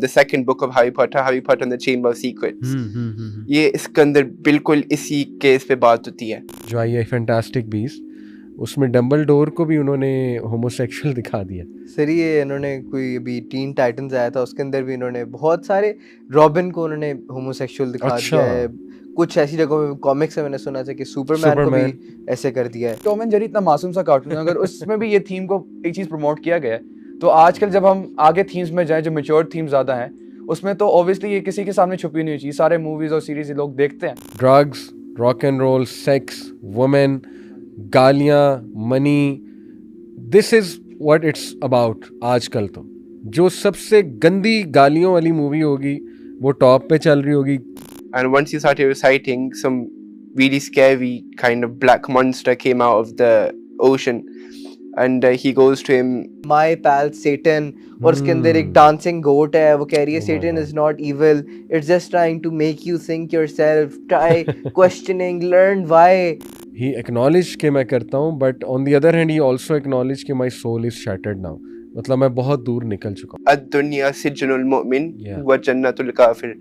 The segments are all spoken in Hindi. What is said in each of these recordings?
the second book of Harry Potter and the Chamber of Secrets. ये इसके अंदर बिल्कुल इसी केस पे बात होती है। जो आई है फैंटास्टिक बीस्ट, उसमें डम्बलडोर को भी उन्होंने होमोसेक्सुअल दिखा दिया। सर ये इन्होंने कोई अभी टीन टाइटंस आया था, उसके अंदर भी इन्होंने बहुत सारे रॉबिन को उन्होंने होमोसेक्सुअल दिखा दिया है। कुछ ऐसी जगहों में कॉमिक्स में मैंने सुना था कि सुपरमैन को भी ऐसे कर दिया है। टॉम एंड जेरी इतना मासूम सा कार्टून है, अगर उसमें भी ये थीम को एक चीज प्रमोट किया गया है तो आजकल जब हम आगे थीम्स में जाएं जो मैच्योर थीम ज्यादा हैं, उसमें तो ऑब्वियसली ये किसी के सामने छुपी नहीं चाहिए। सारे मूवीज और सीरीज लोग देखते हैं। Drugs, rock and roll, sex, women, गालियाँ, money, this is what it's about. आजकल तो जो सबसे गंदी गालियों वाली मूवी होगी वो टॉप पे चल रही होगी। And once he started reciting, some really scary kind of black monster came out of the ocean, and he goes to him, My pal Satan, और उसके अंदर एक डांसिंग गोट है, वो कह रही है Satan is not evil, it's just trying to make you think yourself, try questioning, learn why. He acknowledged कि मैं करता हूँ, but on the other hand he also acknowledged कि my soul is shattered now. मतलब मैं बहुत दूर निकल चुका हूँ। "Ad-dunya sijnul mu'min wa jannatul kafir."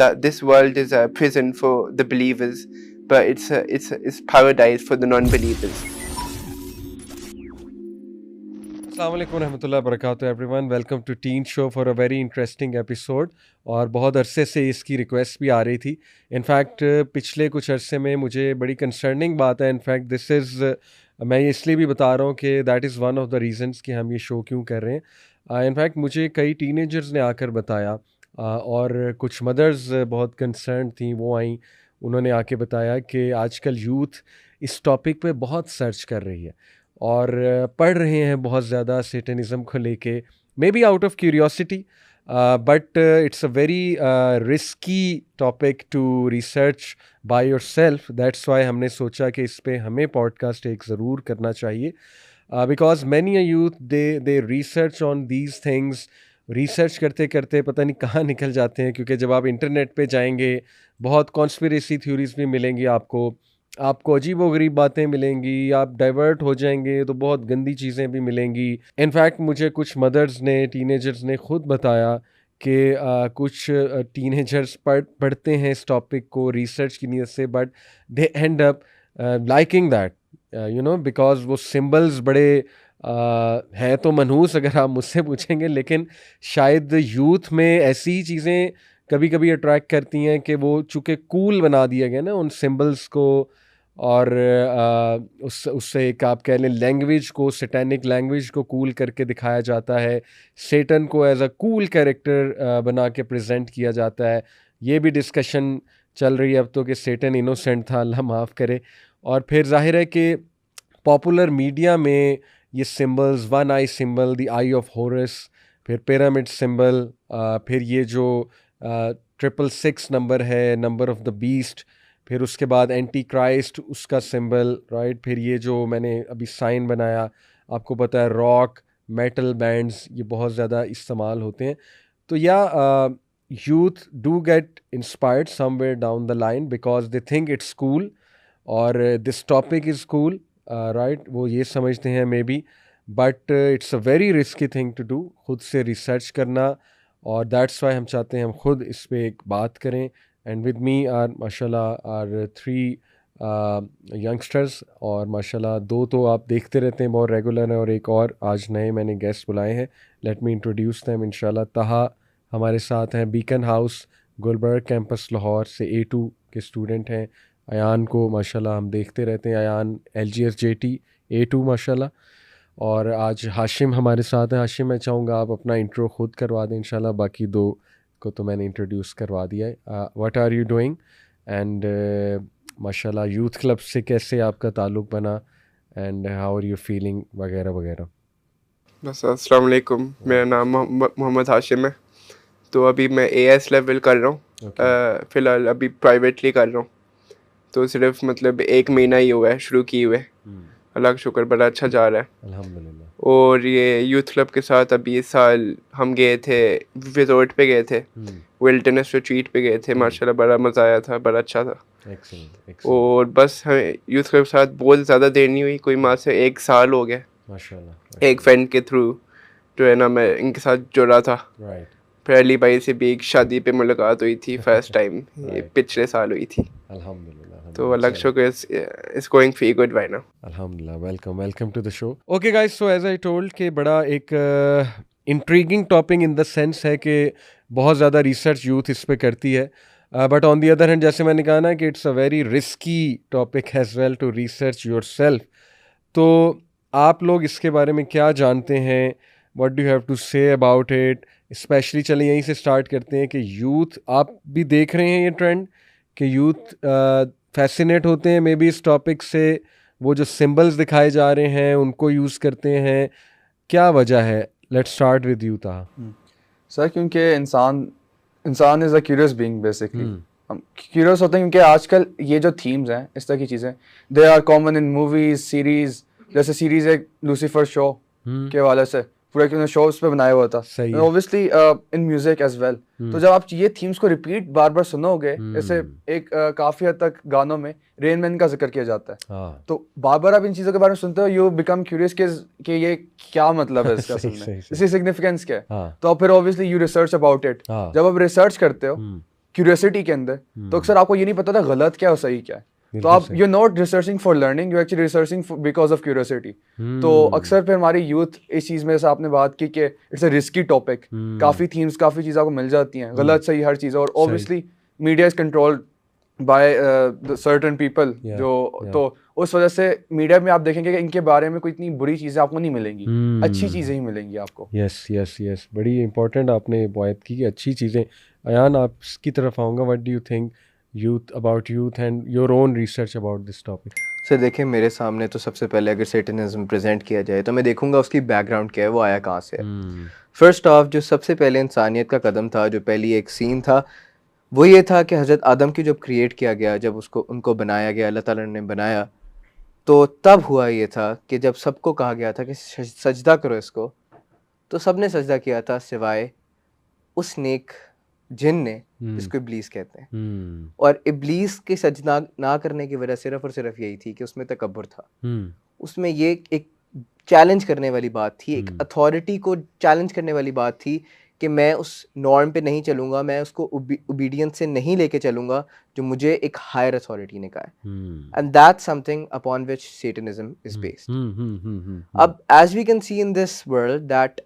That this world is a prison for the believers, but it's paradise for the non-believers. अस्सलाम वालेकुम रहमतुल्लाहि व बरकातुहू everyone, welcome to teen show for a very interesting episode. और बहुत अरसे से इसकी रिक्वेस्ट भी आ रही थी। इनफैक्ट पिछले कुछ अरसे में मुझे बड़ी कंसर्निंग बात है। इनफैक्ट दिस इज़, मैं ये इसलिए भी बता रहा हूँ कि that is one of the reasons कि हम ये शो क्यों कर रहे हैं। इनफैक्ट मुझे कई टीनेजर्स ने आकर बताया, और कुछ मदर्स बहुत कंसर्न थी, वो आई, उन्होंने आके बताया कि आजकल यूथ इस टॉपिक पे बहुत सर्च कर रही है और पढ़ रहे हैं बहुत ज़्यादा सेटनिज़म को लेके, maybe out of curiosity, but it's a very risky topic to research by yourself. That's why हमने सोचा कि इस पे हमें पॉडकास्ट एक ज़रूर करना चाहिए, because many a youth they research on these things. Research करते करते पता नहीं कहाँ निकल जाते हैं, क्योंकि जब आप इंटरनेट पे जाएंगे बहुत कॉन्स्पिरेसी थ्योरीज भी मिलेंगी आपको अजीबोगरीब बातें मिलेंगी, आप डाइवर्ट हो जाएंगे तो बहुत गंदी चीज़ें भी मिलेंगी। इनफैक्ट मुझे कुछ मदर्स ने, टीनेजर्स ने खुद बताया कि कुछ टीनेजर्स पढ़ते हैं इस टॉपिक को रिसर्च की नीयत से, but they and up liking that, you know, because वो सिम्बल्स बड़े हैं तो मनहूस अगर आप मुझसे पूछेंगे, लेकिन शायद यूथ में ऐसी चीज़ें कभी कभी अट्रैक्ट करती हैं कि वो चूँकि कूल बना दिया गया ना उन सिम्बल्स को, और उससे एक आप कह लें लैंग्वेज को, सैटेनिक लैंग्वेज को कूल करके दिखाया जाता है, सेटन को एज अ कूल कैरेक्टर बना के प्रेजेंट किया जाता है। ये भी डिस्कशन चल रही है अब तो कि सेटन इनोसेंट था, अल्लाह माफ़ करे। और फिर जाहिर है कि पॉपुलर मीडिया में ये symbols, one I symbol, the I of harrows, फिर पिरामिड सिम्बल, फिर ये जो 666 नंबर है, नंबर ऑफ द बीस्ट, फिर उसके बाद एंटी क्राइस्ट उसका सिंबल, राइट, फिर ये जो मैंने अभी साइन बनाया, आपको पता है रॉक मेटल बैंड्स ये बहुत ज़्यादा इस्तेमाल होते हैं। तो या youth do get inspired somewhere down the line because they think it's cool और this topic is cool, right, वो ये समझते हैं maybe, but it's a very risky thing to do, खुद से रिसर्च करना। और दैट्स वाई हम चाहते हैं हम खुद इस पर एक बात करें। एंड विद मी आर माशाल्लाह आर 3 यंगस्टर्स, और माशाल्लाह 2 तो आप देखते रहते हैं बहुत रेगुलर हैं, और एक और आज नए मैंने गेस्ट बुलाए हैं। लेट मी इंट्रोड्यूस देम इंशाल्लाह। ताहा हमारे साथ हैं, beacon house Gulberg campus Lahore से A2 के स्टूडेंट हैं। अयान को माशाल्लाह हम देखते रहते हैं, अयान LGS JT A2 माशाल्लाह। और आज हाशिम हमारे साथ हैं। हाशिम, मैं चाहूँगा आप अपना इंट्रो खुद करवा दें इंशाल्लाह, बाकी 2 को तो मैंने इंट्रोड्यूस करवा दिया है। What are you doing, and माशाल्लाह यूथ क्लब से कैसे आपका ताल्लुक़ बना, and how are you feeling वगैरह वगैरह। बस अस्सलाम वालेकुम, मेरा नाम मोहम्मद हाशिम है। तो अभी मैं AS लेवल कर रहा हूँ, फ़िलहाल अभी प्राइवेटली कर रहा हूँ। तो सिर्फ मतलब 1 महीना ही हुआ है शुरू किए हुए, अल्लाह का शुक्र बड़ा अच्छा जा रहा है अल्हम्दुलिल्लाह। और ये यूथ क्लब के साथ अभी इस साल हम गए थे, रिजॉर्ट पे गए थे, विल्डरनेस रिट्रीट पे गए थे, माशाल्लाह बड़ा मज़ा आया था, बड़ा अच्छा था। एक्सीलेंट। और बस हमें यूथ क्लब के साथ बहुत ज़्यादा देर नहीं हुई, कोई माँ से 1 साल हो गया माशाल्लाह। एक फ्रेंड के थ्रू जो है ना मैं इनके साथ जुड़ा था। राइट। फिर अली भाई से भी एक शादी पे मुलाकात हुई थी फर्स्ट टाइम, ये पिछले साल हुई थी। अल्हम्दुलिल्लाह, तो अलग शो को इज गोइंग फी गुड बाय नाउ। अल्हम्दुलिल्लाह, welcome to the show. Okay guys, so as I told कि बड़ा एक intriguing topic in the sense है कि बहुत ज़्यादा रिसर्च यूथ इस पे करती है, but on the other hand जैसे मैंने कहा ना कि it's a very risky topic as well to research yourself. तो आप लोग इसके बारे में क्या जानते हैं, what do you have to say about it? Specially चलिए यहीं से स्टार्ट करते हैं कि यूथ, आप भी देख रहे हैं ये ट्रेंड कि यूथ फैसिनेट होते हैं मे बी इस टॉपिक से, वो जो सिंबल्स दिखाए जा रहे हैं उनको यूज़ करते हैं, क्या वजह है? लेट्स स्टार्ट विद यू ताहा। सर क्योंकि इंसान is a curious being basically. हम क्यूरियस होते हैं क्योंकि आजकल ये जो थीम्स हैं, इस तरह की चीज़ें, they are common in movies, series. जैसे सीरीज एक लूसीफर शो के हवाले से पूरा क्योंकि शो उस पे बनाया हुआ था, सही है। Obviously in music as well. तो जब आप ये थीम्स को रिपीट बार बार सुनोगे, जैसे एक काफी हद तक गानों में रेन मैन का जिक्र किया जाता है, हाँ, तो बार बार आप इन चीजों के बारे में सुनते हो, यू बिकम क्यूरियस कि ये क्या मतलब है इसका, सही, असल सही, में सही। इसकी सिग्निफिकेंस क्या है। हाँ, तो आप फिर obviously you research about it. हाँ। जब आप रिसर्च करते हो क्यूरियोसिटी के अंदर, तो अक्सर आपको ये नहीं पता था गलत क्या और सही क्या है। तो बिल्कुल आप सही। You not researching for learning, you actually researching because of curiosity. तो अक्सर फिर हमारी यूथ इस चीज में, जैसे आपने बात की कि इट्स अ रिस्की टॉपिक, काफी थीम्स, काफी चीजें आपको मिल जाती हैं, गलत सही हर चीज, और obviously media is controlled by certain people जो तो उस वजह से मीडिया में आप देखेंगे कि इनके बारे में कोई इतनी बुरी चीजें आपको नहीं मिलेंगी, अच्छी चीजें ही मिलेंगी आपको। यस यस यस, बड़ी इंपॉर्टेंट आपने बात की कि अच्छी चीज़ें। अयान, आप इसकी तरफ आऊँगा, what do you think youth about youth and your own research about this topic? Sir देखिए, मेरे सामने तो सबसे पहले अगर सेटनिज्म प्रेजेंट किया जाए तो मैं देखूंगा उसकी बैकग्राउंड क्या है, वो आया कहाँ से है। फर्स्ट ऑफ, जो सबसे पहले इंसानियत का कदम था, जो पहली एक सीन था, वो ये था कि हज़रत आदम की जब क्रिएट किया गया, जब उनको बनाया गया, अल्लाह ताला ने बनाया, तो तब हुआ ये था कि जब सबको कहा गया था कि सजदा करो इसको, तो सब ने सजदा किया था सिवाय उस नेक जिन ने जिसको इब्लीस कहते हैं। और इब्लीस के सजदा ना करने की वजह सिर्फ और सिर्फ यही थी कि उसमें तकब्बुर था, उसमें ये एक चैलेंज करने वाली बात थी, एक अथॉरिटी को चैलेंज करने वाली बात थी कि मैं उस नॉर्म पे नहीं चलूँगा, मैं उसको ओबीडियंस से नहीं लेके चलूँगा जो मुझे एक हायर अथॉरिटी ने कहा है। And that's something upon which satanism is based. अब as we can see in this world that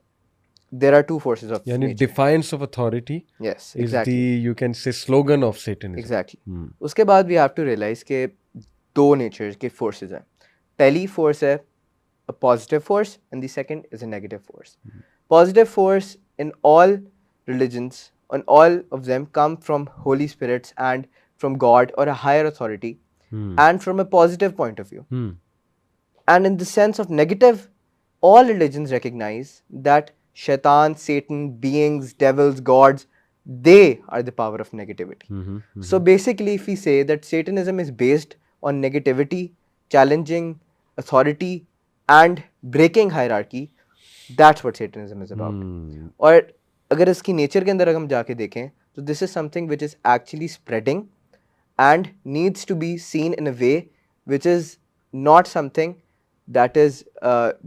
there are two forces of यानी nature. defiance of authority Yes, is exactly. the, you can say, slogan of Satanism. Exactly. उसके बाद we have to realize कि दो natures के forces हैं। पहली force है a positive force and the second is a negative force. Positive force in all religions, and all of them come from Holy Spirits and from God or a higher authority, and from a positive point of view. And in the sense of negative, all religions recognize that Shaitan, Satan, beings, devils, gods, they are the power of negativity. So basically, if we say that Satanism is based on negativity, challenging authority, and breaking hierarchy, that's what Satanism is about. और अगर इसकी नेचर के अंदर हम जाके देखें तो this is something which is actually spreading and needs to be seen in a way which is not something that is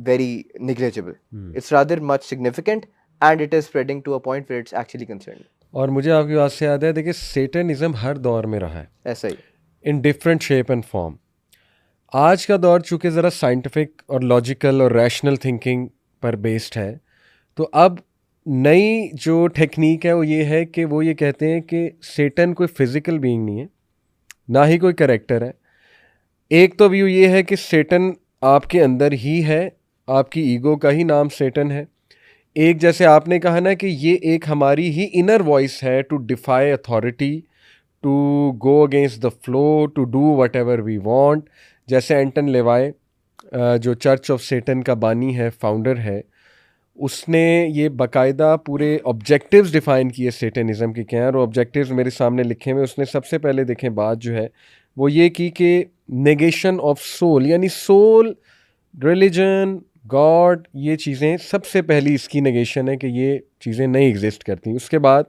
very negligible. It's rather much significant and it is spreading to a point where it's actually concerned. और मुझे आपकी बात से याद है, देखिए सेटनिज्म हर दौर में रहा है, ऐसा ही, in different shape and form. आज का दौर चूँकि ज़रा साइंटिफिक और लॉजिकल और रैशनल थिंकिंग पर बेस्ड है, तो अब नई जो टेक्निक है वो ये है कि वो ये कहते हैं कि सेटन कोई फिजिकल बीइंग नहीं है, ना ही कोई कैरेक्टर है। एक तो व्यू ये है कि सेटन आपके अंदर ही है, आपकी ईगो का ही नाम सेटन है। एक, जैसे आपने कहा ना कि ये एक हमारी ही इनर वॉइस है to defy authority, to go against the flow, to do whatever we want. जैसे एंटन लेवाय जो चर्च ऑफ सेटन का बानी है, फाउंडर है, उसने ये बाकायदा पूरे ऑब्जेक्टिव्स डिफ़ाइन किए सेटनिज़म के क्या हैं, और ऑब्जेक्टिव्स मेरे सामने लिखे हुए। उसने सबसे पहले देखें बात जो है वो ये की कि नेगेशन ऑफ सोल, यानी सोल, रिलीजन, गॉड, ये चीज़ें सबसे पहली इसकी नेगेशन है कि ये चीज़ें नहीं एग्जिस्ट करती। उसके बाद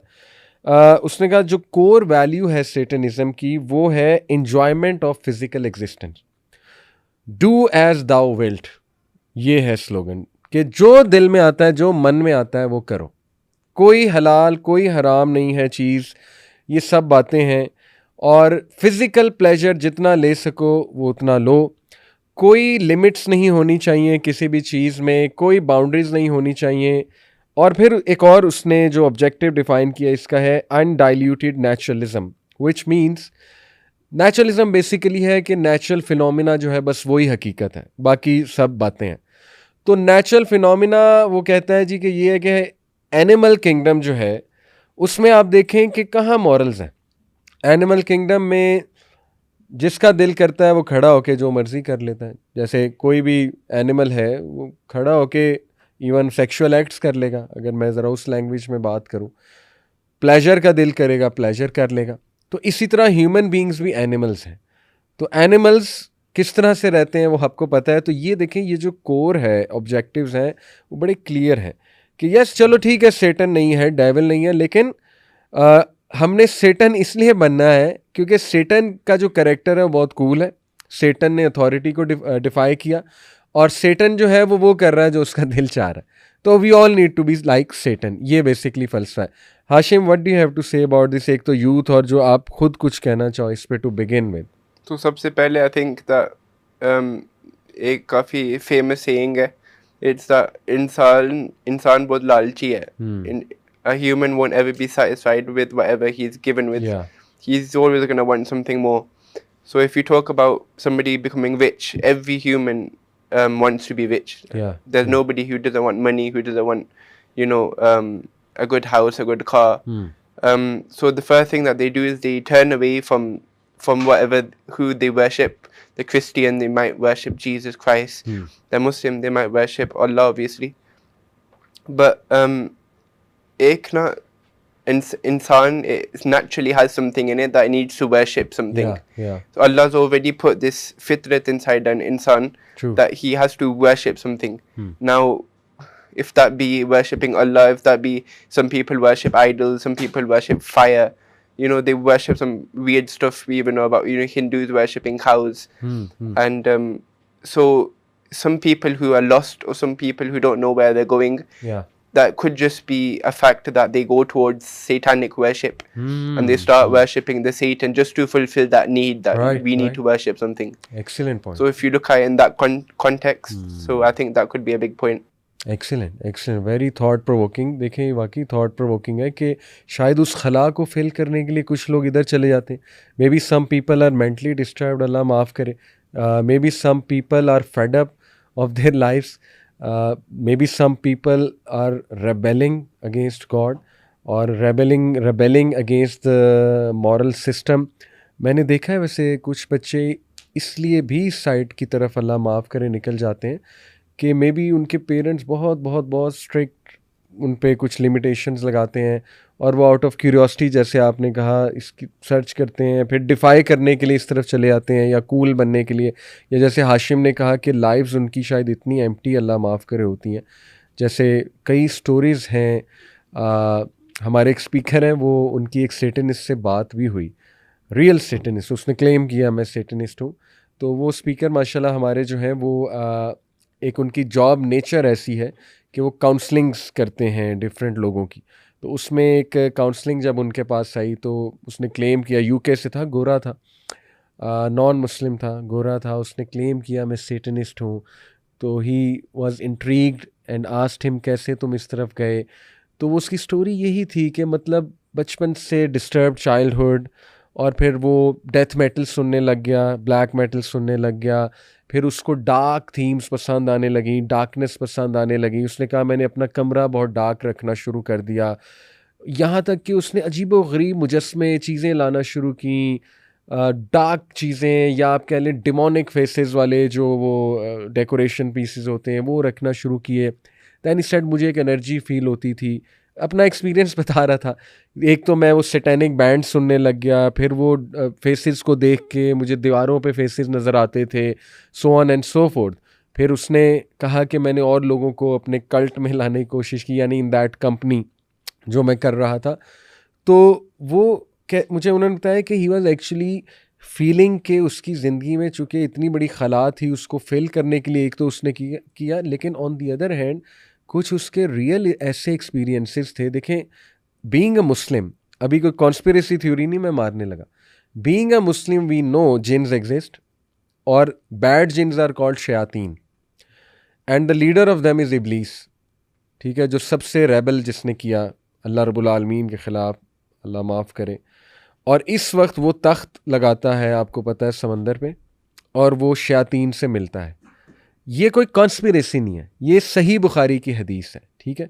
उसने कहा जो कोर वैल्यू है सेटनिज़म की वो है enjoyment of physical existence, do as thou wilt. ये है स्लोगन कि जो दिल में आता है, जो मन में आता है वो करो, कोई हलाल कोई हराम नहीं है चीज़, ये सब बातें हैं। और फिज़िकल प्लेजर जितना ले सको वो उतना लो, कोई लिमिट्स नहीं होनी चाहिए किसी भी चीज़ में, कोई बाउंड्रीज नहीं होनी चाहिए। और फिर एक और उसने जो ऑब्जेक्टिव डिफाइन किया इसका है undiluted naturalism, which means naturalism basically है कि नेचुरल फिनोमिना जो है बस वही हकीकत है, बाकी सब बातें हैं। तो नेचुरल फिनोमिना वो कहता है जी कि ये है कि एनिमल किंगडम जो है उसमें आप देखें कि कहाँ मॉरल्स हैं। एनिमल किंगडम में जिसका दिल करता है वो खड़ा होके जो मर्जी कर लेता है। जैसे कोई भी एनिमल है वो खड़ा होके इवन सेक्सुअल एक्ट्स कर लेगा, अगर मैं ज़रा उस लैंग्वेज में बात करूं। प्लेजर का दिल करेगा, प्लेजर कर लेगा। तो इसी तरह ह्यूमन बीइंग्स भी एनिमल्स हैं। तो एनिमल्स किस तरह से रहते हैं वो आपको पता है। तो ये देखें, ये जो कोर है, ऑब्जेक्टिव्स हैं, वो बड़े क्लियर हैं कि यस चलो ठीक है, सेटन नहीं है, डेविल नहीं है, लेकिन हमने सेटन इसलिए बनना है क्योंकि सेटन का जो कैरेक्टर है वो बहुत कूल है। सेटन ने अथॉरिटी को डिफाई किया और सेटन जो है वो कर रहा है जो उसका दिल चाह रहा है। तो we all need to be like Satan, ये बेसिकली फलसफा है। Hashim, what do you have to say about this? एक तो यूथ और जो आप खुद कुछ कहना चाहो इस पे टू बिगिन विद। तो सबसे पहले आई थिंक एक काफ़ी फेमस सेइंग है, इट्स द इंसान बहुत लालची है। A human won't ever be satisfied with whatever he's given with. Yeah. He's always going to want something more. So if you talk about somebody becoming rich, every human wants to be rich. Yeah. There's nobody who doesn't want money, who doesn't want, a good house, a good car. So the first thing that they do is they turn away from whatever who they worship. The Christian, they might worship Jesus Christ. The Muslim, they might worship Allah, obviously. But एक ना इंसान naturally has something in it that it needs to worship something. Yeah. So Allah's already put this fitrat inside an insan. True. That he has to worship something. Now, if that be worshipping Allah, if that be some people worship idols, some people worship fire, they worship some weird stuff we even know about, Hindus worshipping cows. And so some people who are lost, or some people who don't know where they're going, that could just be a fact that they go towards satanic worship and they start worshipping the Satan just to fulfill that need that we need to worship something. Excellent point. So if you look at it in that context, so I think that could be a big point. Excellent, very thought provoking. देखें वाकई थॉट प्रोवोकिंग है कि शायद उस खला को फिल करने के लिए कुछ लोग इधर चले जाते हैं। Maybe some people are mentally disturbed, Allah माफ़ करे। Maybe some people are fed up of their lifes, maybe some people are rebelling against God और rebelling against the moral system. मैंने देखा है वैसे कुछ बच्चे इसलिए भी इस साइड की तरफ, अल्लाह माफ़ करे, निकल जाते हैं कि मे बी उनके पेरेंट्स बहुत स्ट्रिक्ट उन पे कुछ लिमिटेशंस लगाते हैं और वो आउट ऑफ क्यूरियोसिटी, जैसे आपने कहा, इसकी सर्च करते हैं, फिर डिफ़ाई करने के लिए इस तरफ चले जाते हैं या कूल बनने के लिए। या जैसे हाशिम ने कहा कि लाइव्स उनकी शायद इतनी एम्प्टी, अल्लाह माफ़ करे, होती हैं। जैसे कई स्टोरीज़ हैं, हमारे एक स्पीकर हैं, वो उनकी एक सेटनिस्ट से बात भी हुई, रियल सेटनिस्ट, उसने क्लेम किया मैं सेटनिस्ट हूँ। तो वो स्पीकर माशाल्लाह हमारे जो हैं वो एक उनकी जॉब नेचर ऐसी है कि वो काउंसलिंग्स करते हैं डिफरेंट लोगों की। तो उसमें एक काउंसलिंग जब उनके पास आई तो उसने क्लेम किया, यूके से था, गोरा था, नॉन मुस्लिम था, गोरा था, उसने क्लेम किया मैं सेटनिस्ट हूँ। तो he was intrigued and asked him कैसे तुम इस तरफ गए। तो वो उसकी स्टोरी यही थी कि मतलब बचपन से डिस्टर्ब चाइल्डहुड, और फिर वो डेथ मेटल सुनने लग गया, ब्लैक मेटल सुनने लग गया, फिर उसको डार्क थीम्स पसंद आने लगी, डार्कनेस पसंद आने लगी। उसने कहा मैंने अपना कमरा बहुत डार्क रखना शुरू कर दिया, यहाँ तक कि उसने अजीबोगरीब मुजस्मे चीज़ें लाना शुरू की, डार्क चीज़ें, या आप कह लें डिमोनिक फेसेस वाले जो वो डेकोरेशन पीसेस होते हैं वो रखना शुरू किए। दैन सेड मुझे एक एनर्जी फील होती थी, अपना एक्सपीरियंस बता रहा था। एक तो मैं वो सैटेनिक बैंड सुनने लग गया, फिर वो फेसेस को देख के मुझे दीवारों पे फेसेस नज़र आते थे, so on and so fourth. फिर उसने कहा कि मैंने और लोगों को अपने कल्ट में लाने की कोशिश की, यानी इन दैट कंपनी जो मैं कर रहा था। तो वो मुझे उन्होंने बताया कि ही वाज एक्चुअली फीलिंग के उसकी ज़िंदगी में चूँकि इतनी बड़ी खला थी, उसको फिल करने के लिए एक तो उसने किया, लेकिन ऑन दी अदर हैंड कुछ उसके रियल ऐसे एक्सपीरियंसेस थे। देखें, बीइंग अ मुस्लिम, अभी कोई कॉन्स्पिरेसी थ्योरी नहीं मैं मारने लगा, being a Muslim we know jinns exist और बैड जिन्स आर कॉल्ड शयातीन and the leader of them is Iblis, ठीक है, जो सबसे रेबल जिसने किया अल्लाह रब्बुल आलमीन के ख़िलाफ़, अल्लाह माफ़ करे। और इस वक्त वो तख्त लगाता है, आपको पता है, समंदर पे, और वो शयातीन से मिलता है। ये कोई कॉन्स्पिरेसी नहीं है, ये सही बुखारी की हदीस है, ठीक है।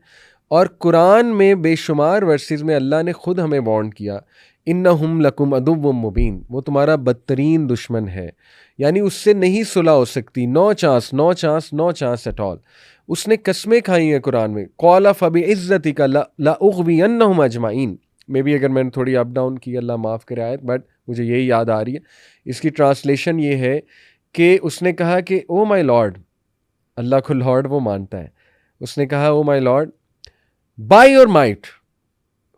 और कुरान में बेशुमार वर्सेस में अल्लाह ने ख़ुद हमें वार्न किया, इन्नहुम लकुम अदुव्वुम मुबीन, वो तुम्हारा बदतरीन दुश्मन है, यानी उससे नहीं सुलह हो सकती, नो चांस एट ऑल। उसने कस्में खाई हैं कुरान में, क़ाला फ़बिइज़्ज़तिका लअग़वियन्नहुम अजमाइन, मे बी अगर मैंने थोड़ी अप डाउन की, अल्लाह माफ़ करे आयत, बट मुझे यही याद आ रही है। इसकी ट्रांसलेशन ये है कि उसने कहा कि ओ माय लॉर्ड, अल्लाह को लॉर्ड वो मानता है, उसने कहा oh my Lord, by your might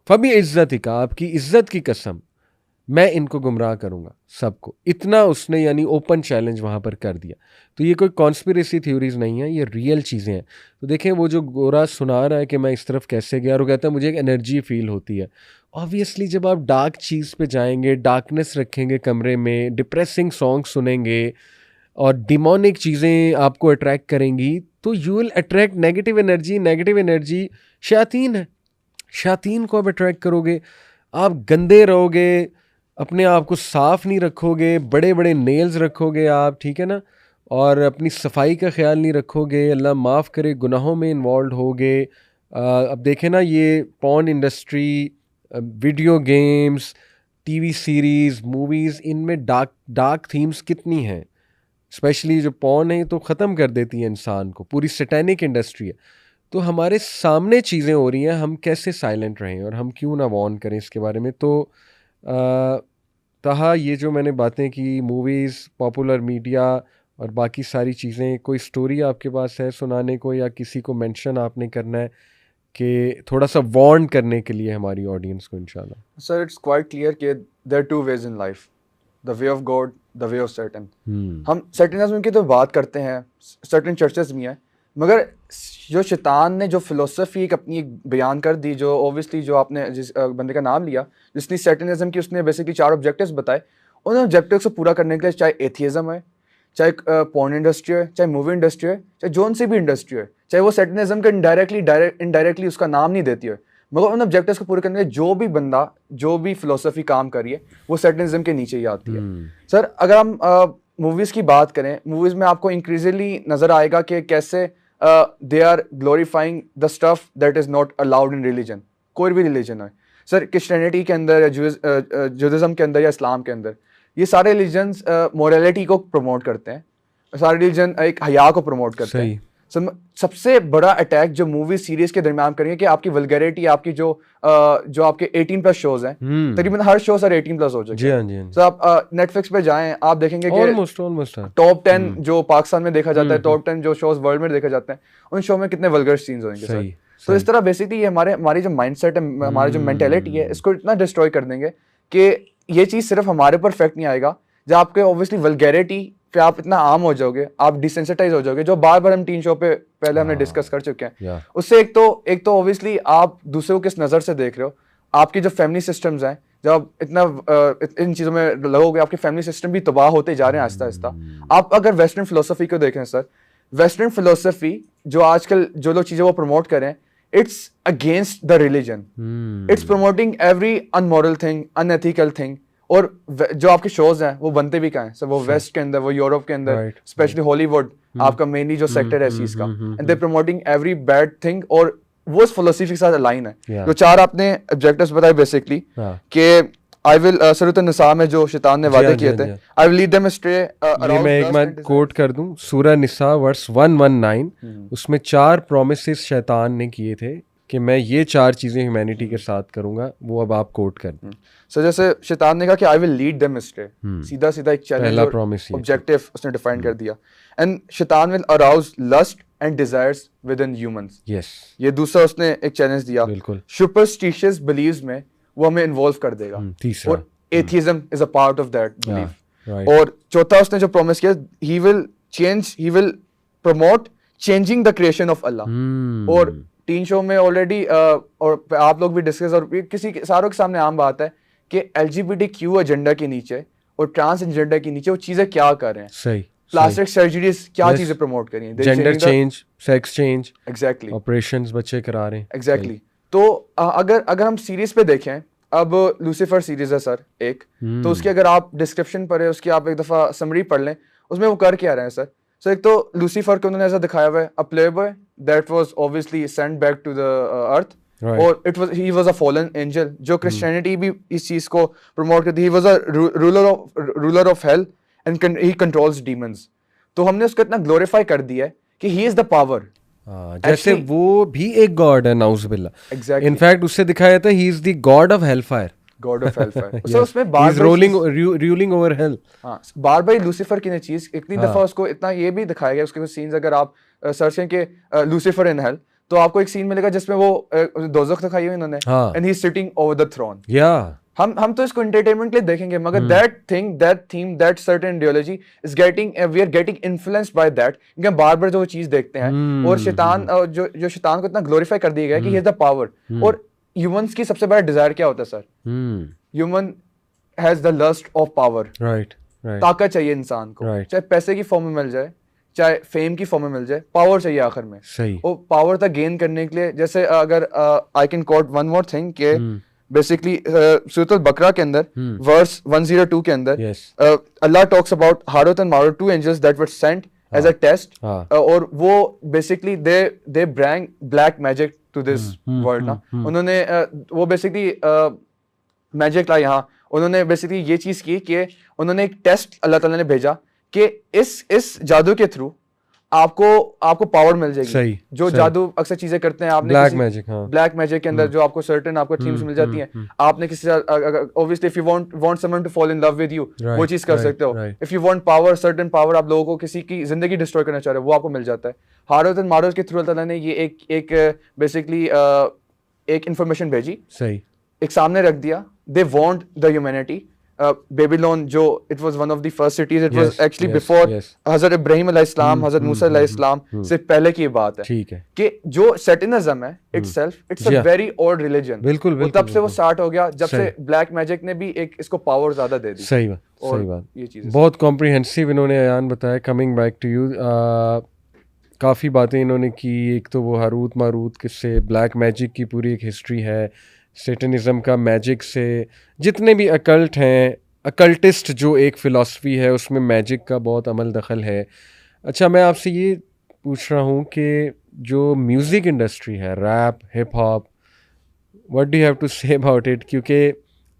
फ़बिइज़्ज़तिका, आपकी इज़्ज़त की कसम, मैं इनको गुमराह करूँगा सबको। इतना उसने यानी ओपन चैलेंज वहाँ पर कर दिया। तो ये कोई कॉन्स्पिरेसी थ्योरीज नहीं है, ये रियल चीज़ें हैं। तो देखें, वो जो गोरा सुना रहा है कि मैं इस तरफ कैसे गया, और वो कहता है मुझे एक एनर्जी फील होती है। ऑब्वियसली जब आप डार्क चीज़ पे जाएंगे, डार्कनेस रखेंगे कमरे में, डिप्रेसिंग सॉन्ग सुनेंगे और डिमोनिक चीज़ें आपको अट्रैक्ट करेंगी, तो you will attract negative energy. Negative energy शयातीन है, शयातीन को आप अट्रैक्ट करोगे। आप गंदे रहोगे, अपने आप को साफ़ नहीं रखोगे, बड़े बड़े नेल्स रखोगे आप, ठीक है ना, और अपनी सफाई का ख्याल नहीं रखोगे, अल्लाह माफ़ करे गुनाहों में इन्वॉल्व होगे। अब देखें ना, ये porn industry, video games, TV series, movies, इनमें डार्क थीम्स कितनी हैं। स्पेशली जो पॉर्न है तो ख़त्म कर देती है इंसान को, पूरी सैटेनिक इंडस्ट्री है। तो हमारे सामने चीज़ें हो रही हैं, हम कैसे साइलेंट रहें और हम क्यों ना वार्न करें इसके बारे में। तो तहा ये जो मैंने बातें की, मूवीज़, पॉपुलर मीडिया और बाकी सारी चीज़ें, कोई स्टोरी आपके पास है सुनाने को, या किसी को मेंशन आपने करना है कि थोड़ा सा वार्न करने के लिए हमारी ऑडियंस को इंशाल्लाह? सर, इट्स क्वाइट क्लियर कि there are two ways in life, the way of God, the way of Satan. हम सर्टनिज्म की तो बात करते हैं, सर्टन चर्चेस भी हैं, मगर जो शैतान ने जो फिलोसफी एक अपनी बयान कर दी, जो ओबियसली जो आपने जिस बंदे का नाम लिया जिसने सर्टनिज्म की, उसने बेसिकली 4 ऑब्जेक्टिव्स बताए। उन ऑब्जेक्टिव्स को पूरा करने के लिए, चाहे एथियज्म है, चाहे पॉर्न इंडस्ट्री है, चाहे मूवी इंडस्ट्री है, चाहे जोन सी भी इंडस्ट्री है, चाहे वो सर्टनिज्म के इनडायरेक्टली उसका नाम नहीं देती है, मगर उन ऑब्जेक्टिव्स को पूरे करने के लिए जो भी बंदा, जो भी फिलोसफी काम करी है, वो सर्टनिज्म के नीचे ही आती है। सर, अगर हम मूवीज़ की बात करें, मूवीज़ में आपको इंक्रीजली नज़र आएगा कि कैसे they are glorifying the stuff that is not allowed in religion, कोई भी रिलीजन है सर, क्रिश्चियनिटी के अंदर या जुडाइज्म के अंदर या इस्लाम के अंदर, ये सारे रिलीजन्स मोरालिटी को प्रमोट करते हैं, सारे रिलीजन एक हया को प्रमोट करते हैं। सबसे बड़ा अटैक जो मूवी सीरीज के दरमियान करेंगे कि आपकी वल्गैरिटी, आपकी जो आपके 18+ शोज हैं, तकरीबन हर शो सर 18+ हो जाएगा। तो आप नेटफ्लिक्स पे जाएं, आप देखेंगे कि ऑलमोस्ट टॉप 10 जो पाकिस्तान में देखा जाता है, टॉप 10 जो शोज वर्ल्ड में देखा जाते हैं, उन शो में कितने वल्गर सीन्स होंगे सर। तो इस तरह बेसिकली हमारी जो माइंडसेट है, हमारी जो मेंटेलिटी है, इसको इतना डिस्ट्रॉय कर देंगे कि ये चीज़ सिर्फ हमारे पर इफेक्ट नहीं आएगा, जब आपके ऑब्वियसली वल्गैरिटी पे आप इतना आम हो जाओगे, आप डिसेंसिटाइज हो जाओगे, जो बार बार हम टीन शो पे पहले हमने डिस्कस कर चुके हैं। उससे एक तो ऑब्वियसली आप दूसरे को किस नज़र से देख रहे हो, आपकी जो फैमिली सिस्टम्स हैं, जब आप इतना इन चीज़ों में लगोगे, आपके फैमिली सिस्टम भी तबाह होते जा रहे हैं आहिस्ता आहिस्ता। आप अगर वेस्टर्न फिलोसफी को देखें सर, वेस्टर्न फिलोसफी जो आजकल जो लोग चीज़ें वो प्रमोट करें, it's against the religion, it's promoting every unmoral thing, unethical thing. और जो आपके शोज हैं वो बनते भी कहाँ हैं सर, वो वेस्ट के अंदर, वो यूरोप के अंदर, स्पेशली हॉलीवुड आपका मेनली जो सेक्टर है इस चीज का, and they promoting every bad thing, और वो उस फिलोसफी के साथ अलाइन है। जो 4 आपने ऑब्जेक्टिव्स बताए बेसिकली कि आई विल सूरत निसा में जो शैतान ने वादे किए थे, I will lead them अस्ट्रे around. मैं एक बार कोट कर दूं, सूरह निसा वर्स 119, उसमें 4 प्रॉमिसेस शैतान ने किए थे कि मैं ये 4 चीज़ें ह्यूमैनिटी के साथ करूंगा, वो अब आप कोट कर दें। सो जैसे शैतान ने कहा कि आई विल लीड देम अस्ट्रे, सीधा सीधा एक चैलेंज और ऑब्जेक्टिव उसने डिफाइन कर दिया। एंड शैतान will arouse lust and desires within humans, ये दूसरा उसने एक चैलेंज दिया। सुपरस्टिशियस बिलीव्स में वो हमें इन्वॉल्व कर देगा, और atheism is a part of that belief. और चौथा उसने जो प्रॉमिस किया, he will promote changing the creation of Allah. और टीन शो में ऑलरेडी और आप लोग भी डिस्कस, और किसी सारों के सामने आम बात है कि LGBTQ एजेंडा के नीचे और ट्रांस एजेंडा के नीचे वो चीजें क्या कर रहे हैं। सही। प्लास्टिक सर्जरीज क्या चीजें प्रमोट कर रही हैं, gender change, sex change, exactly, operations बच्चे करा रहे हैं। एग्जैक्टली। तो अगर हम सीरीज पे देखें, अब लूसीफर सीरीज है सर एक, तो उसकी अगर आप डिस्क्रिप्शन पढ़े, उसकी आप एक दफा समरी पढ़ लें, उसमें वो कर क्या रहे हैं सर। सो एक तो लूसीफर को उन्होंने ऐसा दिखाया हुआ है, a playboy that was obviously sent back to the earth, और he was a fallen angel, जो क्रिश्चियनिटी भी इस चीज को प्रमोट करती है। He was a ruler of hell and he controls demons. तो हमने उसको इतना ग्लोरीफाई कर दिया है कि ही इज द पावर, जैसे वो भी एक गॉड है, नाउजुबिल्ला। एग्जैक्टली, इनफैक्ट उससे दिखाया था he is the god of hellfire, god of hellfire. So उसमें बार रूलिंग ओवर हेल। हाँ, बार बार लूसीफर की चीज इतनी दफा उसको इतना ये भी दिखाया गया, उसके कुछ सीन्स अगर आप सर्च करें कि लूसीफर इन हेल, तो आपको एक सीन मिलेगा जिसमें वो दोज़ख दिखाई हुई इन्होंने, and he is sitting over the throne. हम तो इसको एंटरटेनमेंट के लिए देखेंगे, मगर that thing, that theme, that certain ideology is getting, we are getting influenced by that, क्योंकि हम बार बार जो चीज देखते हैं। और शैतान, जो शैतान को इतना ग्लोरीफाई कर दिया गया कि ही इज द पावर। और ह्यूमंस की सबसे बड़ा डिजायर क्या होता है sir? Human has the lust of power. Right, ताकत चाहिए इंसान को, चाहे पैसे की फॉर्म में मिल जाए, चाहे फेम की फॉर्म में मिल जाए, पावर चाहिए आखिर में। सही। वो पावर तक गेन करने के लिए, जैसे अगर I can quote one more thing के बेसिकली सूरत अल-बकरा के अंदर वर्स 102 के अंदर अल्लाह टॉक्स अबाउट हारूत एंड मारूत, two angels that were sent as a test, और वो basically they brang black magic to this world ना। उन्होंने वो बेसिकली मैजिक ला यहाँ, उन्होंने बेसिकली ये चीज की कि उन्होंने एक टेस्ट अल्लाह ताला ने भेजा कि इस जादू के थ्रू आपको पावर मिल जाएगी। सही, जो सही। जादू अक्सर चीजें करते हैं, आपने ब्लैक मैजिक, हाँ, ब्लैक मैजिक के अंदर जो आपको सर्टेन आपको थीम्स मिल जाती हैं, आपने किसी से obviously if you want someone to fall in love with you, वो चीज कर सकते हो। If you want power, certain power, आप लोगों को किसी की जिंदगी डिस्ट्रॉय करना चाह रहे हो, वो आपको मिल जाता है। हारूत एंड मारूत के थ्रू अल्लाह ताला ने ये एक बेसिकली एक इंफॉर्मेशन भेजी, सही, एक सामने रख दिया। They want the humanity. Babylon जो it was one of the first cities, it was actually before हजरत इब्राहिम अलैहिस्सलाम, हजरत मूसा अलैहिस्सलाम से पहले की बात है। ठीक है कि जो सेटिनिज्म है itself, it's a very old religion. बिल्कुल, तब से वो स्टार्ट हो गया, जब से ब्लैक मैजिक ने भी एक इसको पावर ज्यादा दे दी। सही बात। ये चीज बहुत कॉम्प्रिहेंसिव इन्होंने अयान बताया। कमिंग बैक टू यू, काफ़ी बातें इन्होंने की। एक तो वो हारूत मारूत किससे, ब्लैक मैजिक की पूरी एक हिस्ट्री है, सेटनिज़म का मैजिक से, जितने भी अकल्ट हैं, अकल्टिस्ट जो एक फ़िलासफ़ी है उसमें मैजिक का बहुत अमल दखल है। अच्छा, मैं आपसे ये पूछ रहा हूँ कि जो म्यूज़िक इंडस्ट्री है, rap, hip hop, what do you have to say about it? क्योंकि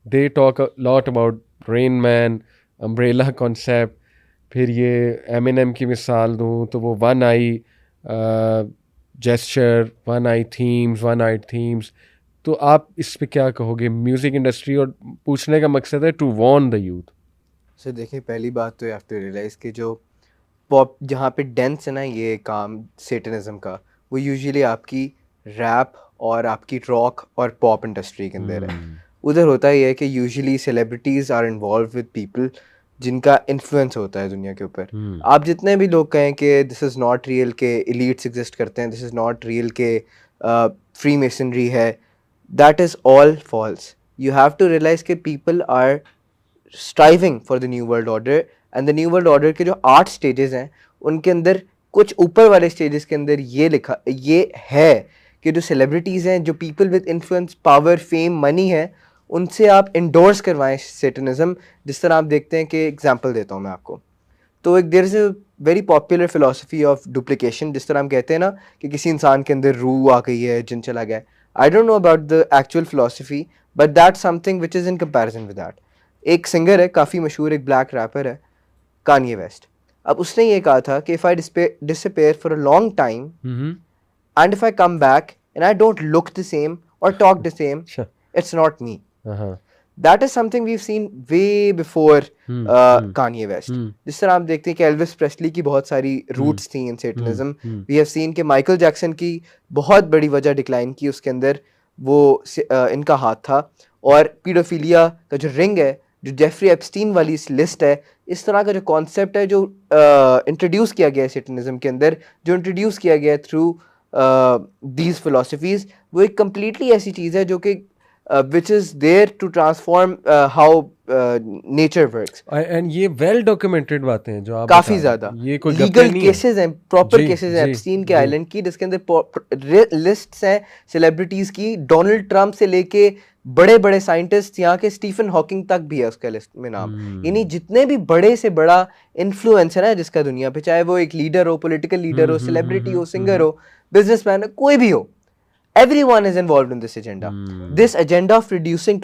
they talk a lot about rain man, umbrella concept, फिर ये एमिनेम की मिसाल दूँ तो वो one eye gesture, one eye themes, one eyed themes. तो आप इस पे क्या कहोगे, म्यूज़िक इंडस्ट्री? और पूछने का मकसद है to warn the youth. Sir देखिए, पहली बात तो यू हैव टू रियलाइज़ कि जो पॉप जहाँ पे डेंस है ना ये काम सेटनिज़म का, वो यूजुअली आपकी रैप और आपकी रॉक और पॉप इंडस्ट्री के अंदर है। उधर होता ही है कि usually celebrities are involve with people जिनका इन्फ्लुएंस होता है दुनिया के ऊपर। आप जितने भी लोग कहें कि दिस इज़ नॉट रियल के एलीट्स एग्जिस्ट करते हैं, दिस इज़ नॉट रियल के फ्री मेसनरी है, that is all false. You have to realise कि people are striving for the new world order, and the new world order के जो 8 स्टेजेस हैं उनके अंदर कुछ ऊपर वाले स्टेजेस के अंदर ये है कि जो सेलिब्रिटीज़ हैं, जो people with influence, power, fame, money है, उनसे आप इंडोर्स करवाएं सेटनिज़म। जिस तरह आप देखते हैं कि एग्जांपल देता हूँ मैं आपको, तो एक there is a very popular philosophy of duplication. जिस तरह हम कहते हैं ना कि किसी इंसान के अंदर रूह आ गई है, जिन चला गया है। I don't know about the actual philosophy, but that's something which is in comparison with that. एक सिंगर है काफ़ी मशहूर, एक ब्लैक रैपर है, कान्ये वेस्ट। अब उसने ये कहा था कि if I disappear for a long time and if I come back and I don't look the same और talk the same, it's not me. That is something we've seen way before Kanye West. जिस तरह आप देखते हैं कि एल्विस प्रेस्ली की बहुत सारी रूट्स थी इन सेटनिज्म। वी हैव सीन कि माइकल जैक्सन की बहुत बड़ी वजह डिक्लाइन की उसके अंदर वो इनका हाथ था। और पीडोफिलिया का जो रिंग है, जो जेफरी एप्स्टीन वाली लिस्ट है, इस तरह का जो कॉन्सेप्ट है जो इंट्रोड्यूस किया गया है सेटनिज्म के अंदर, जो इंट्रोड्यूस किया गया है थ्रू दीज फिलोसफीज, वो एक कम्प्लीटली ऐसी चीज़ है जो कि which is there to transform how nature works. And ये वेल डॉक्यूमेंटेड बातें हैं जो आप काफी बता रहे हैं। ज्यादा ये कोई लीगल केसेस हैं, प्रॉपर जी, केसेस हैं जी, एप्स्टीन के जी। आइलैंड की, जिसके अंदर लिस्ट्स हैं सेलिब्रिटीज की, डोनाल्ड ट्रंप से लेके बड़े बड़े साइंटिस्ट, यहाँ के स्टीफन हॉकिंग तक भी है उसका लिस्ट में नाम। यानी जितने भी बड़े से बड़ा इन्फ्लुएंसर है जिसका दुनिया पे, चाहे वो एक लीडर हो, पॉलिटिकल लीडर हो, सेलिब्रिटी हो, सिंगर हो, बिजनेसमैन हो, कोई भी हो, everyone is involved in this agenda. This agenda of reducing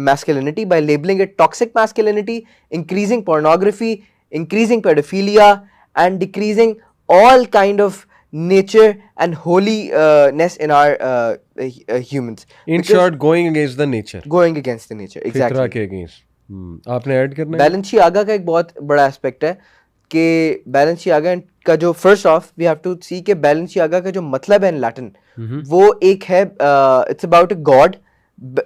masculinity by labeling it toxic masculinity, increasing pornography, increasing pedophilia, and decreasing all kind of nature and holiness in our humans. In Because short going against the nature, going against the nature, फितरा exactly. के अगेंस्ट। आपने ऐड करना है? बैलेंसियागा का एक बहुत बड़ा एस्पेक्ट है कि बैलेंसियागा का जो first of we have to see कि बैलेंसियागा का जो मतलब है इन लैटिन, वो एक है इट्स अबाउट अ गॉड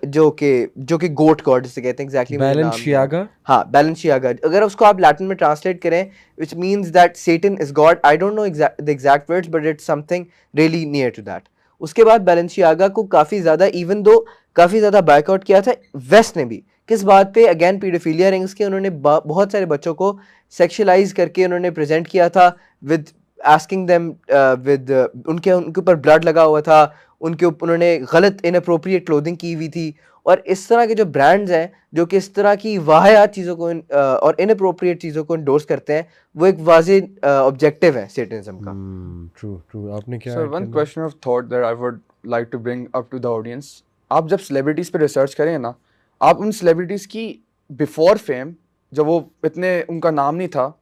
जो कि गोट गॉड जिसे कहते हैं एग्जैक्टली। बैलेंसियागा, हाँ बैलेंसियागा, अगर उसको आप लैटिन में ट्रांसलेट करें, which means that Satan is God. I don't know the exact words but it's something really near to that. उसके बाद बैलेंसियागा को काफ़ी ज़्यादा, इवन दो काफ़ी ज़्यादा बैकआउट किया था वेस्ट ने भी। किस बात पे? अगेन पीडोफिलिया रिंग्स के उन्होंने बहुत सारे बच्चों को सेक्सुअलाइज करके उन्होंने प्रेजेंट किया था विद आस्किंग देम विद उनके ऊपर ब्लड लगा हुआ था, उनके ऊपर उन्होंने गलत इनअप्रोप्रिएट क्लोथिंग की हुई थी। और इस तरह के जो ब्रांड्स हैं जो कि इस तरह की वाहियात चीज़ों को और इनअप्रोप्रिएट चीज़ों को इंडोर्स करते हैं, वो एक वाज़ेह ऑब्जेक्टिव है सेटनिज्म का। True true. आपने क्या? Sir one question of thought that I would like to bring up to the audience. आप जब सेलिब्रिटीज़ पे रिसर्च करें ना, आप उन सेलिब्रिटीज़ की बिफोर फेम, जब वो इतने उनका नाम नहीं था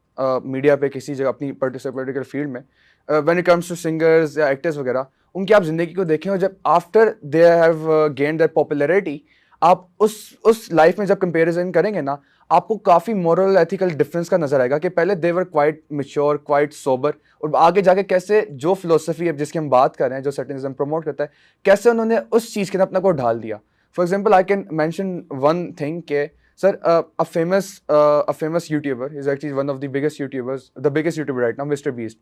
मीडिया पे किसी जगह अपनी पर्टिकुलर फील्ड में, when it comes to singers या एक्टर्स वगैरह, उनकी आप ज़िंदगी को देखें और जब after they have gained that popularity, आप उस लाइफ में जब कंपैरिजन करेंगे ना, आपको काफ़ी मोरल एथिकल डिफरेंस का नजर आएगा कि पहले they were quite mature, quite sober, और आगे जाके कैसे जो फिलोसफी है जिसकी हम बात कर रहे हैं, जो सेटनिज्म प्रमोट करता है, कैसे उन्होंने उस चीज़ के अंदर अपना को ढाल दिया। For example I can mention one thing के sir a famous YouTuber is actually one of the biggest YouTuber right now, Mr. Beast.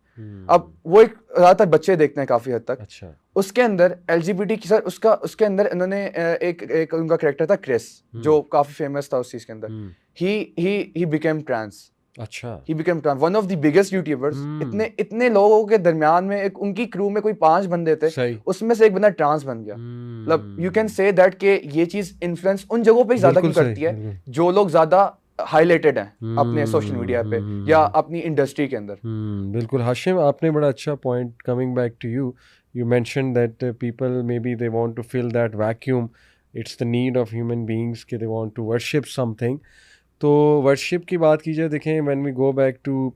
अब वो एक ज़्यादातर बच्चे देखते हैं काफ़ी हद तक। अच्छा। उसके अंदर LGBT की सर उसके अंदर इन्होंने एक उनका कैरेक्टर था क्रिस, जो काफ़ी फेमस था उस चीज़ के अंदर। he became trans. अच्छा। He became trans, one of the biggest YouTubers. इतने लोगों के दरमियान में एक उनकी क्रू में कोई 5 बंदे थे, उसमें से एक बंदा ट्रांस बन गया। मतलब यू कैन से दैट कि ये चीज इन्फ्लुएंस उन जगहों पे ज्यादा क्यों करती है जो लोग ज्यादा हाईलाइटेड हैं अपने सोशल मीडिया पे या अपनी इंडस्ट्री के अंदर। बिल्कुल हाशिम, आपने बड़ा अच्छा point, coming back to you mention that people maybe they want to fill that vacuum, it's the need of human beings कि they want to worship something. तो वर्शिप की बात की जाए, देखें when we go back to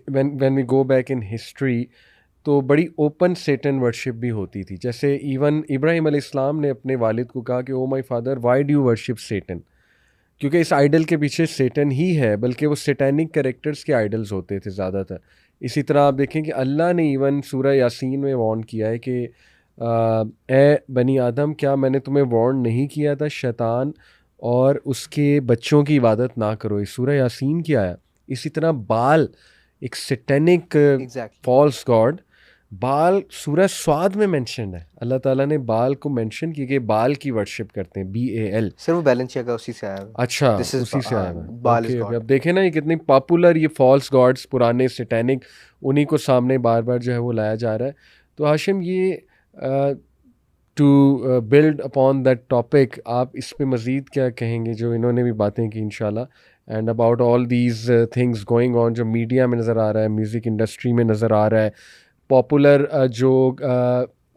when we go back in history, तो बड़ी ओपन सेटन वर्शिप भी होती थी। जैसे इवन इब्राहिम अलैहिस्सलाम ने अपने वालिद को कहा कि oh my father why do you worship Satan, क्योंकि इस आइडल के पीछे सेटन ही है, बल्कि वो सेटैनिक कैरेक्टर्स के आइडल्स होते थे ज़्यादातर। इसी तरह आप देखें कि अल्लाह ने इवन सूरह यासीन में वार्न किया है कि ए बनी आदम, क्या मैंने तुम्हें वार्न नहीं किया था शैतान और उसके बच्चों की इबादत ना करो। इस सूरह यासीन की आया। इसी तरह बाल एक सेटैनिक फॉल्स गॉड, बाल सूरह स्वाद में मेंशन है। अल्लाह ताला ने बाल को मेंशन किया कि बाल की वर्शिप करते हैं, BAL। सर वो बैलेंसियागा उसी से आया है। अच्छा, उसी से आया है। बाल इज गॉड। अब देखें ना ये कितनी पॉपुलर ये फॉल्स गॉड्स पुराने सेटैनिक, उन्हीं को सामने बार बार जो है वो लाया जा रहा है। तो हाशिम ये to build upon that topic, आप इस पे मज़ीद क्या कहेंगे जो इन्होंने भी बातें की इंशाल्लाह, and about all these things going on जो मीडिया में नज़र आ रहा है, म्यूज़िक इंडस्ट्री में नज़र आ रहा है, पॉपुलर जो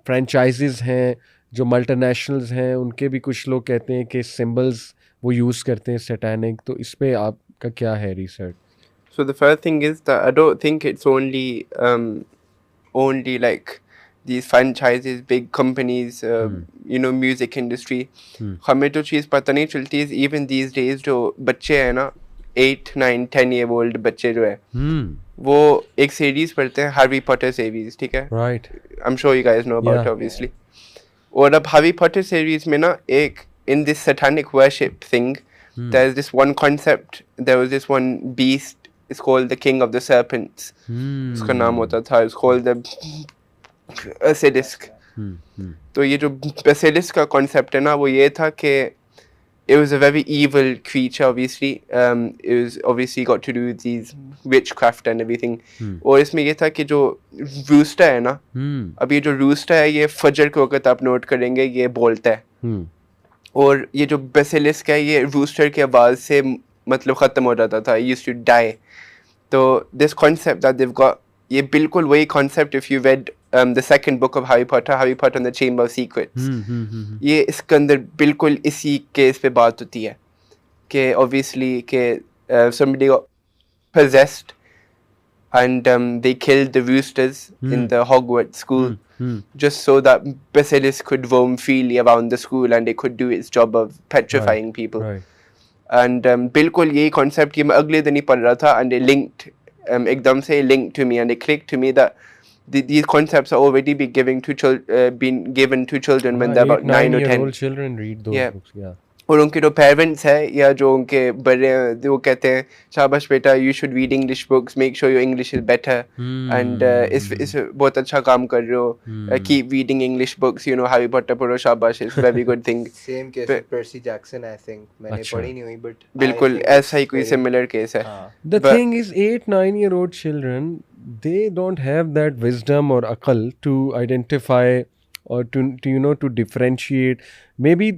फ्रेंचाइजेज़ हैं, जो मल्टीनेशनल्स हैं, उनके भी कुछ लोग कहते हैं कि सिंबल्स वो यूज़ करते हैं सैटेनिक। तो इस पे आपका क्या है research? So the first thing is that I don't think it's only like these franchises, big companies, you know, music industry. हमें तो चीज़ पता नहीं चलती है even these days जो बच्चे हैं ना 8, 9, 10 year old बच्चे जो है वो एक सीरीज पढ़ते हैं, हैरी पॉटर सीरीज, ठीक है? Right, I am sure you guys know about obviously. और अब हैरी पॉटर सीरीज में ना एक in this satanic worship thing there's this one concept, there was this one beast, it's called the king of the serpents. उसका नाम होता था, it's called the basilisk. तो ये जो basilisk का concept है ना, वो ये था कि it was a very evil creature, obviously. It was obviously got to do with these witchcraft and everything. और इसमें ये था कि जो rooster है ना, अब ये जो rooster है, ये फजर के वक्त आप नोट करेंगे, ये बोलता है. और ये जो basilisk है, ये rooster की आवाज़ से मतलब ख़त्म हो जाता था. It used to die. तो this concept that they've got, ये बिल्कुल वही concept if you read the second book of Harry Potter and the Chamber of Secrets. ये इसके अंदर बिल्कुल इसी केस पे बात होती है कि obviously कि somebody got possessed and they killed the roosters in the Hogwarts school just so that Basilisk could roam freely around the school and it could do its job of petrifying people. Right. And बिल्कुल यही concept ये मैं अगले दिन ही पढ़ रहा था and it linked एकदम से linked to me and it clicked to me that these concepts are already being given to children when they're about 9 or 10. Old children read those books. Yeah. और उनके जो पेरेंट्स हैं या जो उनके बड़े हैं वो कहते हैं शाबाश बेटा you should read English books make sure your English is better and इस बहुत अच्छा काम कर रहे हो keep reading English books you know Harry Potter पढ़ो शाबाश it's very good thing. Same case with Percy Jackson I think मैंने पढ़ी नहीं हुई बट बिल्कुल ऐसा ही कोई सिमिलर केस है. The thing is 8-9-year-old children they don't have that wisdom or akal to identify or to you know to differentiate. Maybe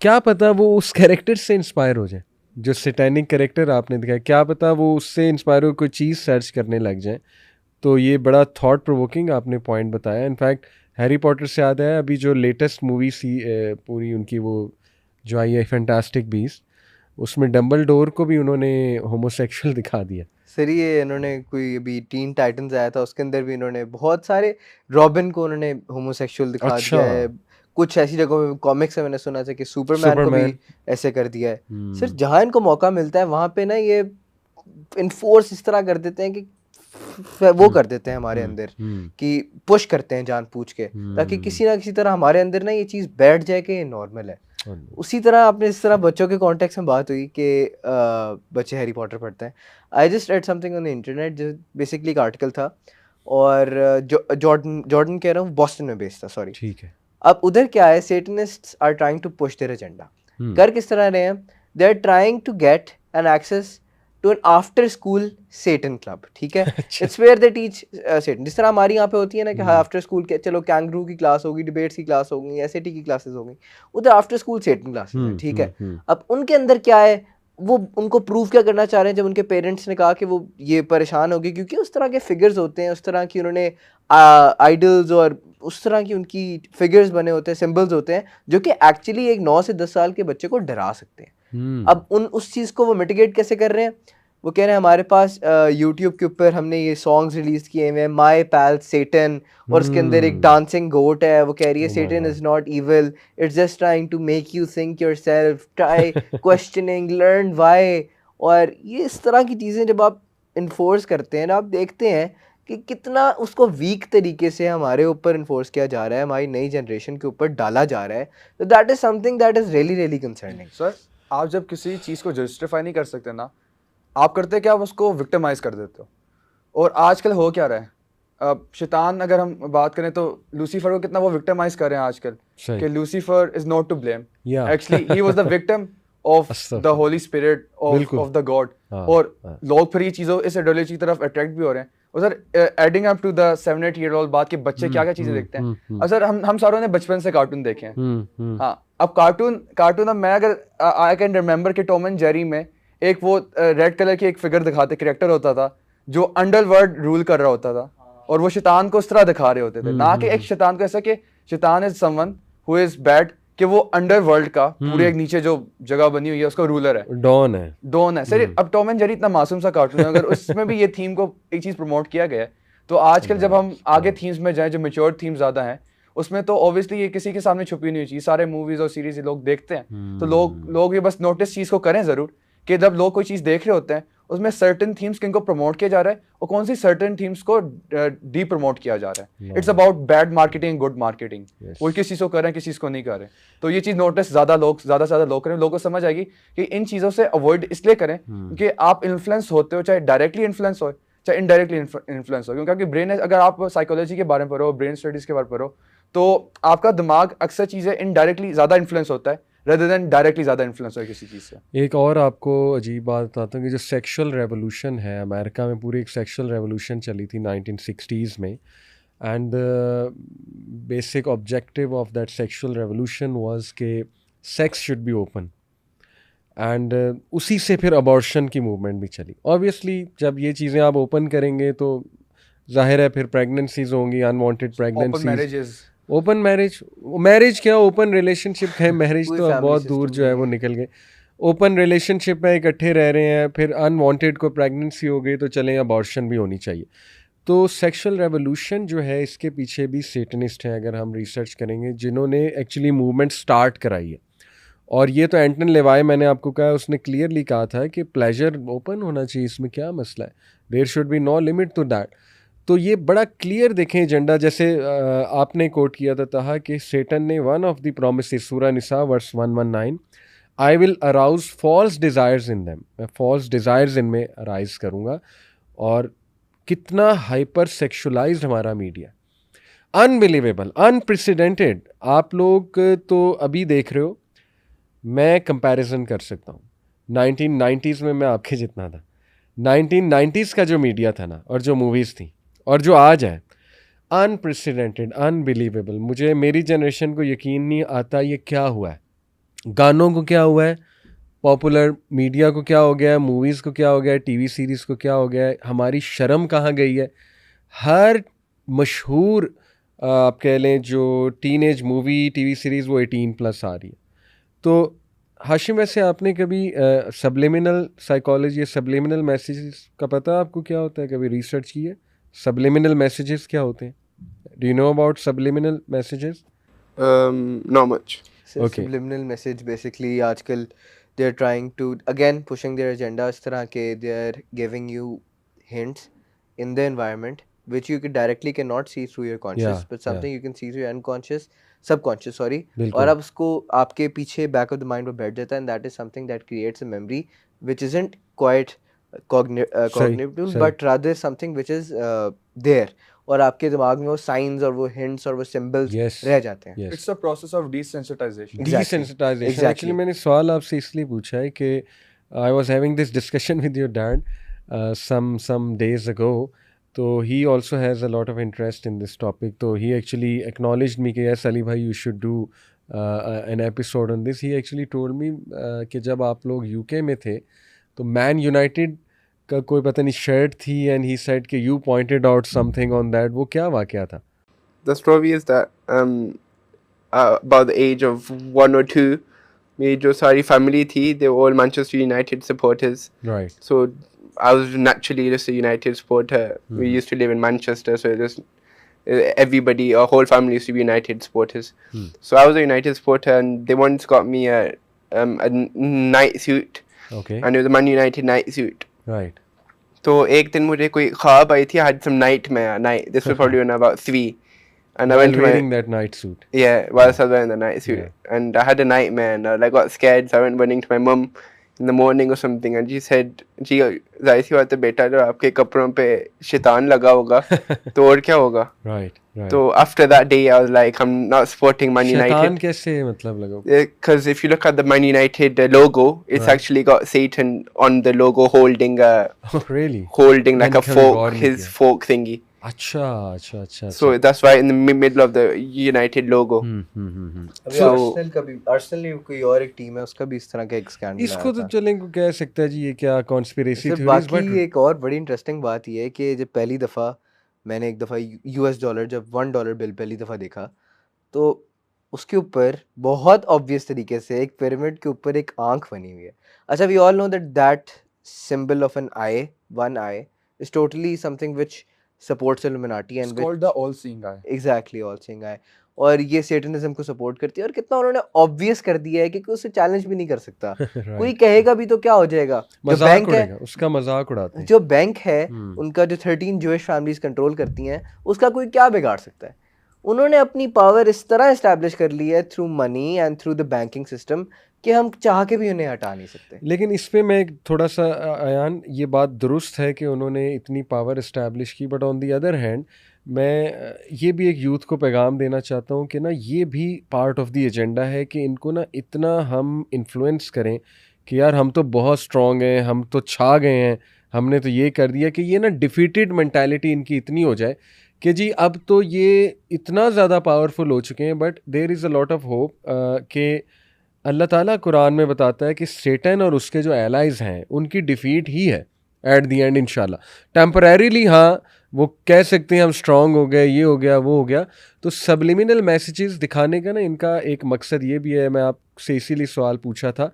क्या पता वो उस कैरेक्टर से इंस्पायर हो जाए जो सैटेनिक कैरेक्टर आपने दिखाया, क्या पता वो उससे इंस्पायर हो कोई चीज़ सर्च करने लग जाए. तो ये बड़ा थॉट प्रोवोकिंग आपने पॉइंट बताया. इनफैक्ट हैरी पॉटर से याद है अभी जो लेटेस्ट मूवी सी पूरी उनकी वो जो आई है फैंटास्टिक बीस्ट, उसमें डम्बलडोर को भी उन्होंने होमोसेक्सुअल दिखा दिया. सर ये इन्होंने कोई अभी टीन टाइटन्स आया था उसके अंदर भी इन्होंने बहुत सारे रॉबिन को उन्होंने होमोसेक्सुअल दिखा दिया है. कुछ ऐसी जगहों में कॉमिक्स में मैंने सुना था कि सुपरमैन को भी ऐसे कर दिया है. सिर्फ जहाँ इनको मौका मिलता है वहाँ पे ना ये इन्फोर्स इस तरह कर देते हैं कि वो कर देते हैं हमारे अंदर कि पुश करते हैं जानबूझ के ताकि किसी ना किसी तरह हमारे अंदर ना ये चीज़ बैठ जाए कि ये नॉर्मल है. उसी तरह आपने इस तरह बच्चों के कॉन्टेक्स्ट में बात हुई कि बच्चे हैरी पॉटर पढ़ते हैं. I just read something on the internet जो बेसिकली एक आर्टिकल था और जॉर्डन कह रहा हूँ बॉस्टन में बेस्ड था सॉरी. ठीक है. अब उधर क्या है Satanists are trying to push their agenda. कर किस तरह रहे हैं they are trying to get an access to an after school Satan club. ठीक है. It's where they teach Satan जिस तरह हमारी यहाँ पे होती है ना कि आफ्टर स्कूल के चलो कैंगरू की क्लास होगी डिबेट्स की क्लास होगी एसएटी की क्लासेस होगी उधर आफ्टर स्कूल सेटन क्लासेस है. ठीक है. अब उनके अंदर क्या है वो उनको प्रूव क्या करना चाह रहे हैं जब उनके पेरेंट्स ने कहा कि वो ये परेशान हो गए क्योंकि उस तरह के फिगर्स होते हैं उस तरह की उन्होंने आइडल्स और उस तरह की उनकी फिगर्स बने होते हैं सिंबल्स होते हैं जो कि एक्चुअली एक 9 से 10 साल के बच्चे को डरा सकते हैं. अब उस चीज़ को वो मिटिगेट कैसे कर रहे हैं वो कह रहे हैं हमारे पास यूट्यूब के ऊपर हमने ये सॉन्ग्स रिलीज किए हुए हैं माई पैल सेटन और उसके अंदर एक डांसिंग गोट है वो कह रही है Satan is not evil it's just trying to make you think yourself try questioning learn why. और ये इस तरह की चीज़ें जब आप इन्फोर्स करते हैं ना आप देखते हैं कि कितना उसको वीक तरीके से हमारे ऊपर इन्फोर्स किया जा रहा है हमारी नई जनरेशन के ऊपर डाला जा रहा है. तो that is something that is really really concerning. Sir आप जब किसी चीज़ को जस्टिफाई नहीं कर सकते ना आप करते क्या आप उसको विक्टिमाइज कर देते हो. और आजकल हो क्या रहा है अब शैतान अगर हम बात करें तो लूसीफर को कितना वो विक्टिमाइज कर रहे हैं आजकल कि Lucifer is not to blame actually he was the victim of the holy spirit of the God. और लोग फिर ये चीज़ों इस आइडियोलॉजी की तरफ अट्रैक्ट भी हो रहे हैं. और sir adding up to the 7-8 year old बात के बच्चे क्या क्या चीज़ें देखते हैं. अब सर हम सारों ने बचपन से कार्टून देखे हैं. हाँ अब कार्टून अब मैं अगर आई कैन रिमेंबर कि टॉम एंड जेरी में एक वो रेड कलर की एक फिगर दिखाते कैरेक्टर होता था जो अंडरवर्ल्ड रूल कर रहा होता था और वो शैतान को उस तरह दिखा रहे होते थे ना कि एक शैतान को ऐसा कि शैतान is someone who is bad कि वो अंडरवर्ल्ड का पूरे एक नीचे जो जगह बनी हुई है उसका रूलर है डॉन है. सर अब टॉम एंड जेरी इतना मासूम सा कार्टून है अगर उसमें भी ये थीम को एक चीज प्रमोट किया गया है तो आजकल जब हम आगे थीम्स में जाएं जो मैच्योर थीम ज्यादा हैं उसमें तो ऑब्वियसली ये किसी के सामने छुपी नहीं हुई चीज सारे मूवीज और सीरीज लोग देखते हैं. तो लोग ये बस नोटिस चीज को करें जरूर कि जब लोग कोई चीज़ देख रहे होते हैं उसमें सर्टेन थीम्स किनको प्रमोट किया जा रहा है और कौन सी सर्टेन थीम्स को डी प्रमोट किया जा रहा है. It's about bad marketing, good marketing. वो किस चीज़ को कर रहे हैं, किस चीज़ को नहीं कर रहे. तो ये चीज़ नोटिस ज़्यादा से ज़्यादा लोग करें, लोगों को समझ आएगी कि इन चीज़ों से अवॉइड इसलिए करें कि आप इन्फ्लुएंस होते हो, चाहे डायरेक्टली इन्फ्लुएंस हो चाहे इनडायरेक्टली इन्फ्लुएंस हो. क्योंकि ब्रेन, अगर आप साइकोलॉजी के बारे में पढ़ो, ब्रेन स्टडीज़ के बारे में पढ़ो, तो आपका दिमाग अक्सर चीज़ें इनडायरेक्टली ज़्यादा इन्फ्लुएंस होता है rather than डायरेक्टली ज़्यादा इन्फ्लुएंस हो किसी चीज़ से. एक और आपको अजीब बात बताता हूँ कि जो सेक्सुअल रेवोल्यूशन है अमेरिका में, पूरी एक सेक्सुअल रेवोल्यूशन चली थी 1960s में. And basic objective of that sexual revolution was के sex should be open. And उसी से फिर अबॉर्शन की मूवमेंट भी चली. ऑब्वियसली जब ये चीज़ें आप ओपन करेंगे तो जाहिर है फिर प्रेगनेंसीज होंगी, अनवांटेड प्रेगनेंसीज, ओपन मैरिज क्या, ओपन रिलेशनशिप है. मैरिज तो अब बहुत दूर जो है वो निकल गए. ओपन रिलेशनशिप में इकट्ठे रह रहे हैं, फिर अनवांटेड को प्रेगनेंसी हो गई तो चलें अबॉर्शन भी होनी चाहिए. तो सेक्सुअल रेवोल्यूशन जो है इसके पीछे भी सेटनिस्ट हैं अगर हम रिसर्च करेंगे, जिन्होंने एक्चुअली मूवमेंट स्टार्ट कराई है. और ये तो एंटन लेवाय, मैंने आपको कहा, उसने क्लियरली कहा था कि प्लेजर ओपन होना चाहिए, इसमें क्या मसला है, there should be no limit to that. तो ये बड़ा क्लियर देखें एजेंडा. जैसे आपने कोट किया था कि सेटन ने वन ऑफ द प्रोमिसेस, सूरा निसा verse 119, I will arouse false desires in them, मैं फॉल्स डिज़ायर्स इनमें अराइज करूँगा. और कितना हाइपर सेक्शुलाइज्ड हमारा मीडिया, अनबिलीवेबल, अनप्रेसिडेंटेड. आप लोग तो अभी देख रहे हो, मैं कंपैरिजन कर सकता हूँ 1990s में, मैं आपके जितना था. 1990s का जो मीडिया था ना, और जो मूवीज़ थी और जो आज है, अनप्रेसिडेंटेड, अनबिलीवेबल. मुझे, मेरी जनरेशन को यकीन नहीं आता ये क्या हुआ है. गानों को क्या हुआ है, पॉपुलर मीडिया को क्या हो गया है, मूवीज़ को क्या हो गया है, टीवी सीरीज़ को क्या हो गया है, हमारी शर्म कहाँ गई है. हर मशहूर आप कह लें जो टीनेज मूवी, टीवी सीरीज़, वो 18+ आ रही है. तो हाशिम, वैसे आपने कभी सबलिमिनल साइकोलॉजी, सबलिमिनल मैसेजेस का पता आपको क्या होता है, कभी रिसर्च की है? सबलिमिनल मैसेजेस क्या होते हैं? Do you know about subliminal messages? Not much. Okay. Subliminal message basically आजकल they are trying to again pushing their agenda इस तरह के they are giving you hints in the environment which you directly cannot see through your conscious, Yeah, but something yeah. you can see through your unconscious, subconscious, sorry. बिल्कुल. और अब उसको आपके पीछे back of the mind में बैठ जाता है, and that is something that creates a memory which isn't quite cognitive, सही. but rather something which is there. और आपके दिमाग में वो साइंस और वो हिंट्स और वो सिंबल्स Yes. रह जाते हैं. Yes. It's a process of desensitization. Exactly. Desensitization. Exactly. Actually मैंने सवाल आपसे इसलिए पूछा है कि I was having this discussion with your dad some days ago. So he also has a lot of interest in this topic. So he actually acknowledged me कि yes Ali भाई, you should do an episode on this. He actually told me कि जब आप लोग UK में थे तो मैन यूनाइटेड का कोई पता नहीं शर्ट थी, एंड ही सेड कि you pointed out something on that. वो क्या वाकया था? The story is that about the age of 1 or 2, मेरी जो सारी फैमिली थी, they were all Manchester United supporters. Right. So I was naturally just a United supporter. We used to live in Manchester, so just everybody, our whole family used to be United supporters. So I was a United supporter, and they once got me a night suit, Okay. and it was a Man United night suit. Right. तो एक दिन मुझे कोई ख्वाब आई थी. I had some nightmare night. This was probably when I was about 3, and I While went to wearing that night suit. whilst I was wearing the night suit, Yeah. and I had a nightmare, and I got scared, so I went running to my mum in the morning or something, and she said, "जी जाहिर सी बात है बेटा, जब आपके कपड़ों पे शैतान लगा होगा तो और क्या होगा?" Right. Right. So after that day, I was like, I'm not supporting Man शैतान United. कैसे मतलब लगा? Because if you look at the Man United logo, it's Right. actually got Satan on the logo holding Oh, really? like a मैंने कभी गौर fork, नहीं his किया. fork thingy. अच्छा. So that's right in the middle of the United logo. अभी So- आर्सेनल का भी, आर्सेनल ने कोई और एक टीम है, उसका भी इस तरह का एक स्कैंडल इसको तो चलें को कह सकता है जी, ये क्या कॉन्स्पिरेसी सिर्फ थ्योरीज. बाकी बट एक और बड़ी इंटरेस्टिंग बात ये है कि जब पहली दफ़ा मैंने एक दफ़ा $, जब $1 बिल पहली दफ़ा देखा, तो उसके ऊपर बहुत ऑब्वियस तरीके से एक पिरामिड के ऊपर एक आंख बनी हुई है. अच्छा, we all know that symbol of an eye, one eye, is totally something which supports Illuminati It's and which called the all-seeing eye. exactly all-seeing eye. और ये सेटनिज्म को सपोर्ट करती है, और कितना उन्होंने ऑब्वियस कर दिया है कि कोई उसे चैलेंज भी नहीं कर सकता। कोई कहेगा भी तो क्या हो जाएगा, जो बैंक है उसका मजाक उड़ाते हैं। जो बैंक है उनका जो 13 ज्यूइश फैमिलीज कंट्रोल करती हैं, उसका कोई क्या बिगाड़ सकता है। उन्होंने अपनी पावर इस तरह इस्टेब्लिश कर ली है through money and through the banking system कि हम चाह के भी उन्हें हटा नहीं सकते। लेकिन इस पे मैं थोड़ा सा अयान, ये बात दुरुस्त है कि उन्होंने इतनी पावर इस्टेब्लिश की, but on the other hand मैं ये भी एक यूथ को पैगाम देना चाहता हूँ कि ना ये भी पार्ट ऑफ द एजेंडा है कि इनको ना इतना हम इन्फ्लुएंस करें कि यार हम तो बहुत स्ट्रॉन्ग हैं, हम तो छा गए हैं, हमने तो ये कर दिया, कि ये ना डिफीटेड मेंटालिटी इनकी इतनी हो जाए कि जी अब तो ये इतना ज़्यादा पावरफुल हो चुके हैं। But there is a lot of hope कि अल्लाह ताला कुरान में बताता है कि सेटन और उसके जो एलाइज हैं उनकी डिफीट ही है एट दी एंड इंशाल्लाह। टेम्परेरीली हाँ वो कह सकते हैं हम स्ट्रांग हो गए, ये हो गया, वो हो गया। तो सबलिमिनल मैसेजेस दिखाने का ना इनका एक मकसद ये भी है, मैं आपसे इसीलिए सवाल पूछा था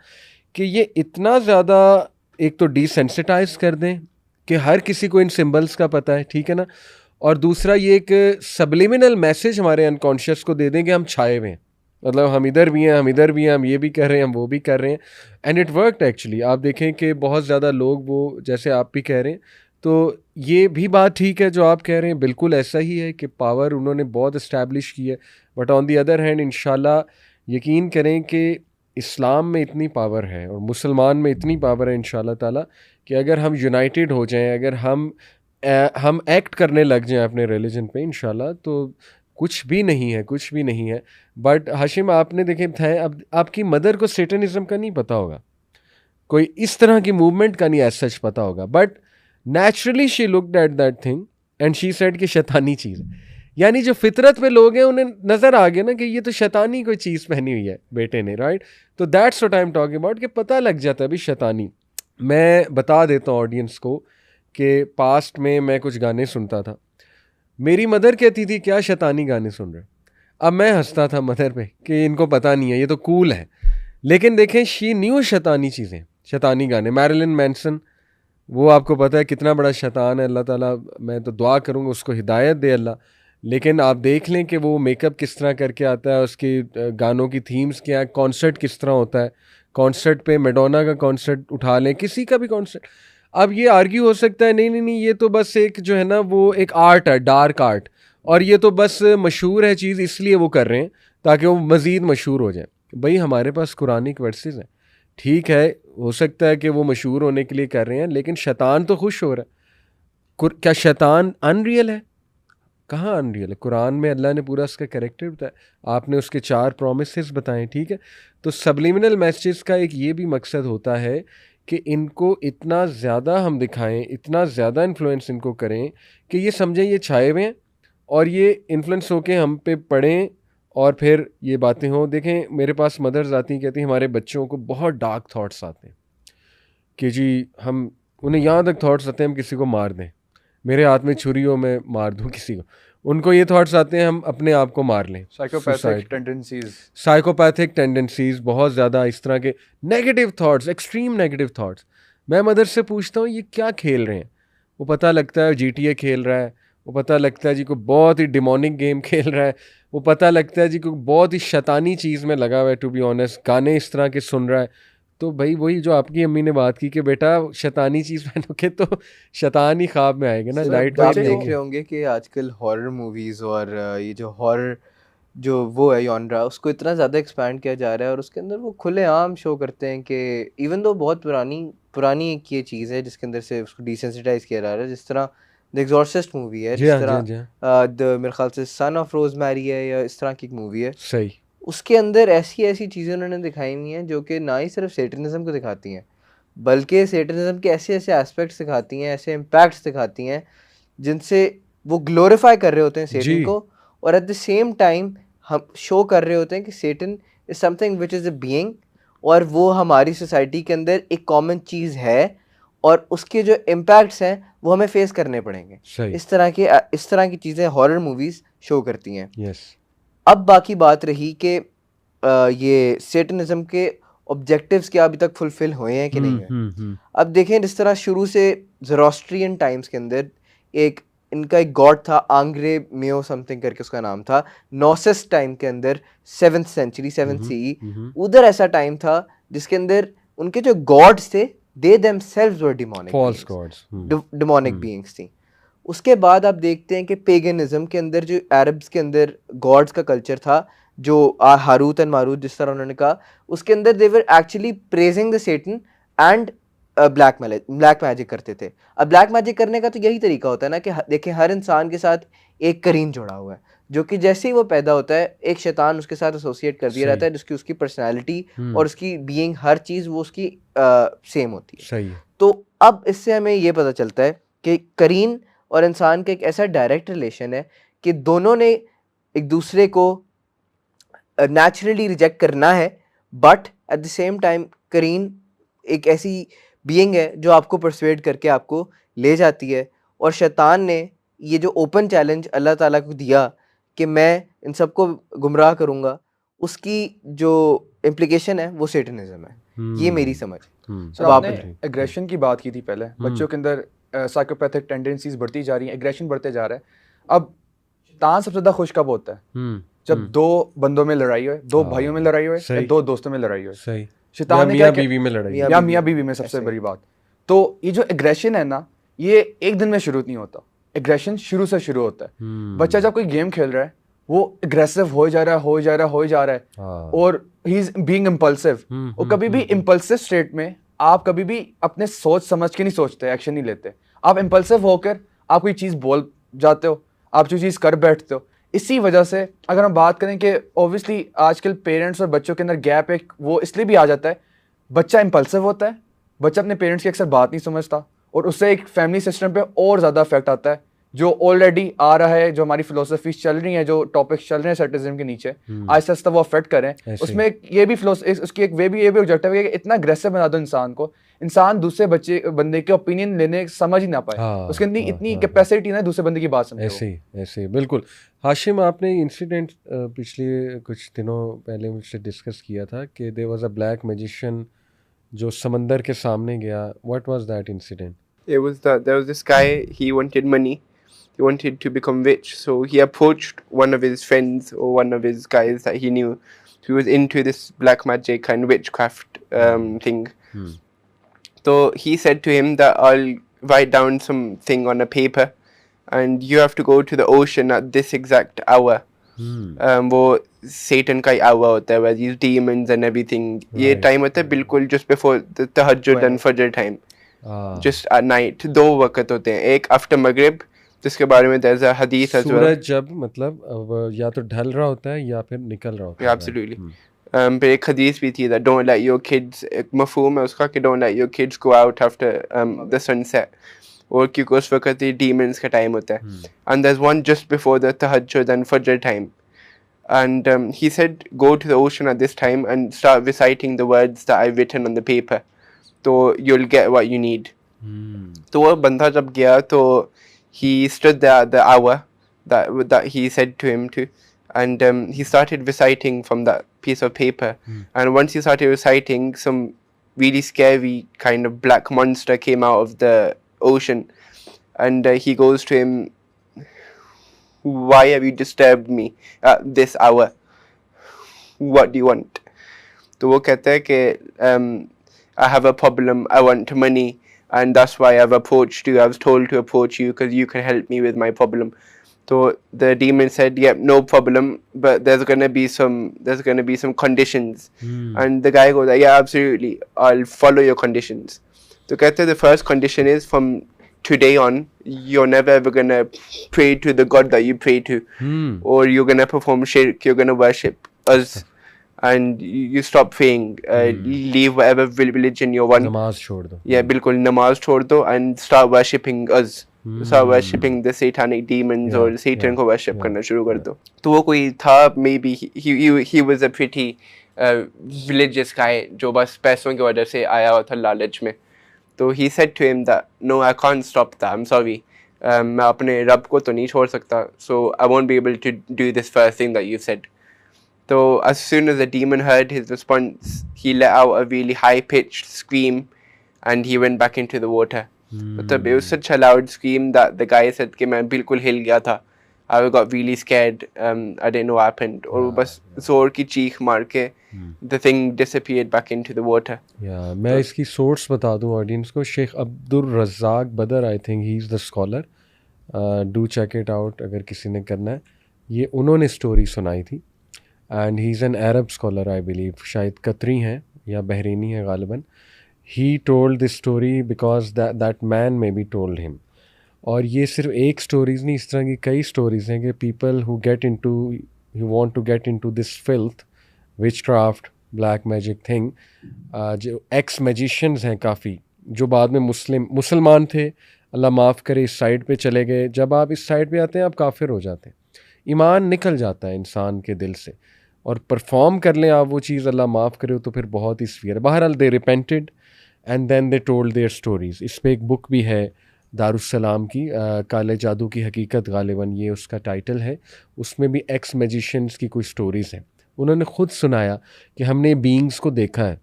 कि ये इतना ज़्यादा एक तो डिसेंसिटाइज कर दें कि हर किसी को इन सिंबल्स का पता है, ठीक है ना, और दूसरा ये एक सबलिमिनल मैसेज हमारे अनकॉन्शियस को दे दें कि हम छाए हुए हैं, मतलब हम इधर भी हैं, हम इधर भी हैं, हम ये भी कर रहे हैं, हम वो भी कर रहे हैं। And it worked actually. आप देखें कि बहुत ज़्यादा लोग वो, जैसे आप भी कह रहे हैं, तो ये भी बात ठीक है जो आप कह रहे हैं, बिल्कुल ऐसा ही है कि पावर उन्होंने बहुत इस्टेब्लिश की है। But on the other hand इंशाल्लाह यकीन करें कि इस्लाम में इतनी पावर है और मुसलमान में इतनी पावर है इंशाल्लाह ताला कि अगर हम यूनाइटेड हो जाएं, अगर हम एक्ट करने लग जाएं अपने रिलीजन पे इंशाल्लाह, तो कुछ भी नहीं है, कुछ भी नहीं है। बट हाशिम आपने देखे थे, अब आपकी मदर को सेटनिज्म का नहीं पता होगा, कोई इस तरह की मूवमेंट का नहीं ऐसा सच पता होगा, but naturally she looked at that thing and she said कि शैतानी चीज़ है। यानी जो फितरत पे लोग हैं उन्हें नज़र आ गया ना कि ये तो शैतानी कोई चीज़ पहनी हुई है बेटे ने, राइट। तो that's what I am talking about कि पता लग जाता है अभी शैतानी। मैं बता देता हूँ ऑडियंस को कि पास्ट में मैं कुछ गाने सुनता था, मेरी मदर कहती थी क्या शैतानी गाने सुन रहे। अब मैं हंसता था मदर पे कि इनको पता नहीं है, ये तो कूल है। लेकिन देखें शी न्यू शैतानी चीज़ें, शैतानी गाने। मैरिलिन मैनसन, वो आपको पता है कितना बड़ा शैतान है, अल्लाह ताला, मैं तो दुआ करूँगा उसको हिदायत दे अल्लाह। लेकिन आप देख लें कि वो मेकअप किस तरह करके आता है, उसके गानों की थीम्स क्या है, कॉन्सर्ट किस तरह होता है, कॉन्सर्ट पे मैडोना का कॉन्सर्ट उठा लें, किसी का भी कॉन्सर्ट। अब ये आर्ग्यू हो सकता है नहीं नहीं नहीं ये तो बस एक जो है ना वो एक आर्ट है, डार्क आर्ट, और ये तो बस मशहूर है चीज़ इसलिए वो कर रहे हैं ताकि वो मज़ीद मशहूर हो जाए। भाई हमारे पास कुरानिक वर्सेस हैं, ठीक है, हो सकता है कि वो मशहूर होने के लिए कर रहे हैं, लेकिन शैतान तो खुश हो रहा है। क्या शैतान अनरियल है? कहाँ अनरियल है? कुरान में अल्लाह ने पूरा उसका कैरेक्टर बताया, आपने उसके 4 प्रोमिसेस बताए, ठीक है। तो सबलिमिनल मैसेजेस का एक ये भी मकसद होता है कि इनको इतना ज़्यादा हम दिखाएं, इतना ज़्यादा इन्फ्लुएंस इनको करें कि ये समझें ये छाए हुए हैं और ये इन्फ्लुएंस होके हम पे पढ़ें और फिर ये बातें हों। देखें मेरे पास मदर्स आती हैं, कहती हैं हमारे बच्चों को बहुत डार्क थॉट्स आते हैं कि जी हम, उन्हें यहाँ तक थॉट्स आते हैं हम किसी को मार दें, मेरे हाथ में छुरी हो मैं मार दूं किसी को। उनको ये थॉट्स आते हैं हम अपने आप को मार लें। साइकोपैथिक टेंडेंसीज बहुत ज़्यादा, इस तरह के negative thoughts, extreme negative thoughts. मैं मदर से पूछता हूँ ये क्या खेल रहे हैं, वो पता लगता है GTA खेल रहा है, वो पता लगता है जी को बहुत ही डिमोनिक गेम खेल रहा है, वो पता लगता है जी को बहुत ही शैतानी चीज़ में लगा हुआ है, टू बी ऑनेस्ट, गाने इस तरह के सुन रहा है। तो भाई वही जो आपकी अम्मी ने बात की कि बेटा शैतानी चीज़ पहनोगे तो शैतान ही ख्वाब में आएगा ना। लाइट आप देख रहे होंगे कि आजकल हॉरर मूवीज़ और ये जो हॉरर जो वो है जॉनरा, उसको इतना ज़्यादा एक्सपैंड किया जा रहा है और उसके अंदर वो खुलेआम शो करते हैं कि इवन दो बहुत पुरानी एक ये चीज़ है जिसके अंदर से उसको डिसेंसिटाइज किया जा रहा है। जिस तरह द एग्जॉर्सिस्ट मूवी है, जिस तरह मेरे ख्याल से सन ऑफ रोजमेरी है, या इस तरह की एक मूवी है, सही, उसके अंदर ऐसी चीज़ें उन्होंने दिखाई हुई हैं जो कि ना ही सिर्फ सेटनिज्म को दिखाती हैं, बल्कि सेटनिज्म के ऐसे एस्पेक्ट्स दिखाती हैं, ऐसे इम्पैक्ट्स दिखाती हैं जिनसे वो ग्लोरीफाई कर रहे होते हैं सेटन को, और एट द सेम टाइम हम शो कर रहे होते हैं कि Satan is something which is a being, और वो हमारी सोसाइटी के अंदर एक कॉमन चीज़ है और उसके जो इम्पैक्ट्स हैं वो हमें फेस करने पड़ेंगे। इस तरह की चीज़ें हॉरर मूवीज़ शो करती हैं। अब बाकी बात रही कि ये सेटनिज्म के ऑब्जेक्टिव्स क्या अभी तक फुलफिल हुए हैं कि नहीं है। अब देखें जिस तरह शुरू से ज़ोरास्ट्रियन टाइम्स के अंदर एक इनका एक गॉड था आंग्रे मेयो समथिंग करके उसका नाम था, नॉसेस टाइम के अंदर 7th सेंचुरी 7th CE, उधर ऐसा टाइम था जिसके अंदर उनके जो गॉड्स थे they themselves were demonic false gods, demonic beings थी। उसके बाद आप देखते हैं कि पेगनिज्म के अंदर जो अरब्स के अंदर गॉड्स का कल्चर था, जो हारूत एंड मारूत जिस तरह उन्होंने कहा, उसके अंदर they were actually praising the Satan and black magic करते थे। अब ब्लैक मैजिक करने का तो यही तरीका होता है ना कि देखें हर इंसान के साथ एक करीन जुड़ा हुआ है, जो कि जैसे ही वो पैदा होता है एक शैतान उसके साथ एसोसिएट कर दिया रहता है, जिसकी उसकी पर्सनैलिटी और उसकी बीइंग हर चीज़ वो उसकी सेम होती है। सही है। तो अब इससे हमें ये पता चलता है कि करीन और इंसान का एक ऐसा डायरेक्ट रिलेशन है कि दोनों ने एक दूसरे को नेचुरली रिजेक्ट करना है, but at the same time करीन एक ऐसी बीइंग है जो आपको परसुएड करके आपको ले जाती है। और शैतान ने ये जो ओपन चैलेंज अल्लाह ताला को दिया कि मैं इन सबको गुमराह करूँगा, उसकी जो इम्प्लिकेशन है वो सेटनिज्म है। ये मेरी समझ है। सर, अब आप आपने एग्रेशन की बात की थी पहले, बच्चों के अंदर साइकोपैथिक टेंडेंसीज बढ़ती जा रही हैं, एग्रेशन बढ़ते जा रहा है। अब शैतान सबसे ज़्यादा खुश कब होता है? जब दो बंदों में लड़ाई हो, दो भाइयों में लड़ाई हो, या दो दोस्तों में लड़ाई हो। सही। शैतान ने मियां बीवी में लड़ाई, या मियां बीवी में सबसे बड़ी बात। तो ये जो एग्रेशन है ना, ये एक दिन में शुरू नहीं होता, एग्रेशन शुरू से शुरू होता है। बच्चा जब कोई गेम खेल रहा है वो एग्रेसिव हो जा रहा है और ही इज बीइंग इम्पल्सिव। और कभी भी इम्पल्सिव स्टेट में आप कभी भी अपने सोच समझ के नहीं सोचते, एक्शन नहीं लेते। आप इम्पल्सिव होकर आप कोई चीज़ बोल जाते हो, आप जो चीज़ कर बैठते हो। इसी वजह से अगर हम बात करें कि ऑब्वियसली आजकल पेरेंट्स और बच्चों के अंदर गैप एक वो इसलिए भी आ जाता है, बच्चा इम्पल्सिव होता है, बच्चा अपने पेरेंट्स की अक्सर बात नहीं समझता और उससे एक फैमिली सिस्टम पे और ज़्यादा इफेक्ट आता है, जो ऑलरेडी आ रहा है, जो हमारी फिलोसफी चल रही है, जो टॉपिक्स चल रहे हैं सेटिज्म के नीचे, आहिस्ता आहिस्ता वो अफेक्ट करें। उसमें ये भी उसकी एक वे भी ये भी ऑब्जेक्टिव है कि इतना अग्रेसिव बना दो इंसान को, इंसान दूसरे बंदे के ओपिनियन लेने समझ ही ना पाए। उसके अंदर इतनी कैपेसिटी ना दूसरे बंदे की बात समझे। ऐसे बिल्कुल। हाशिम, आपने इंसिडेंट पिछले कुछ दिनों पहले मुझसे डिस्कस किया था कि there was a black magician जो समंदर के सामने गया। What was that incident? There was this guy, he wanted money. He wanted to become rich, so he approached one of his friends or one of his guys that he knew who was into this black magic and witchcraft thing. So he said to him that I'll write down something on a paper and you have to go to the ocean at this exact hour. वो Satan का hour होता है, where these demons and everything, ये time होता है बिल्कुल just before the tahajjud and fajr time. Just at night, दो वक्त होते हैं, एक आफ्टर मगरिब जिसके बारे में there's a hadith as well. सूरज जब मतलब या तो ढल रहा होता है या फिर निकल रहा होता है। Absolutely. फिर एक हदीस भी थी that don't let your kids, एक मफहूम है उसका कि don't let your kids go out after the sunset, और क्योंकि उस वक्त ये demons का time होता है। And there's one just before the tahajjud and fajr time. And he said go to the ocean at this time and start reciting the words that I've written on the paper. तो you'll get what you need. तो वो बंदा जब गया तो he stood there at the hour that he said to him to, and he started reciting from that piece of paper. And once he started reciting, some really scary kind of black monster came out of the ocean, and he goes to him, why have you disturbed me at this hour? What do you want? तो वो कहता है कि I have a problem, I want money, and that's why I've approached you. I was told to approach you because you can help me with my problem. So the demon said, yep, no problem, but there's gonna be some conditions. And the guy goes, yeah, absolutely, I'll follow your conditions. So कहते the first condition is from today on, you're never ever gonna pray to the God that you pray to, or you're gonna perform shirk, you're gonna worship us. And you stop praying, leave whatever religion you want. नमाज छोड़ दो। Yeah, बिल्कुल नमाज छोड़ दो and start worshipping us. Start worshipping the satanic demons or Satan को worship करना शुरू कर दो। तो वो कोई था, maybe he was a pretty religious guy जो बस पैसों की वजह से आया हुआ था लालच में। तो he said to him that no, I can't stop that, I'm sorry. मैं अपने रब को तो नहीं छोड़ सकता, so I won't be able to do this first thing that you said. So as soon as the demon heard his response, he let out a really high-pitched scream and he went back into the water. मतलब it was such a loud scream that the guy said कि मैं बिल्कुल हिल गया था. I got really scared. I didn't know what happened. और वो बस जोर की चीख मार के the thing disappeared back into the water. मैं इसकी सोर्स बता दूं ऑडियंस को. Sheikh Abdul Razzaq Badr, I think he is the scholar. Do check it out अगर किसी ने करना है. ये उन्होंने स्टोरी सुनाई थी and he is an Arab scholar I believe. शायद कतरी हैं या बहरीनी है गालिबन. He told this story because that man may be told him. और ये सिर्फ एक स्टोरीज़ नहीं, इस तरह की कई स्टोरीज़ हैं कि people who get into who want to get into this filth, witchcraft, black magic thing, जो एक्स मैजिशियंस हैं काफ़ी, जो बाद में मुसलमान थे, अल्लाह माफ़ करे, इस साइड पे चले गए. जब आप इस साइड पे आते हैं आप काफिर हो जाते हैं, ईमान निकल जाता है इंसान के दिल से. और परफॉर्म कर लें आप वो चीज़, अल्लाह माफ़ करे, तो फिर बहुत ही सीवियर. बहरहाल they repented and then they told their stories. इस पर एक बुक भी है दारुस्सलाम की, काले जादू की हकीकत गालिबन ये उसका टाइटल है. उसमें भी एक्स मैजिशियंस की कोई स्टोरीज़ हैं. उन्होंने ख़ुद सुनाया कि हमने बीइंग्स को देखा है,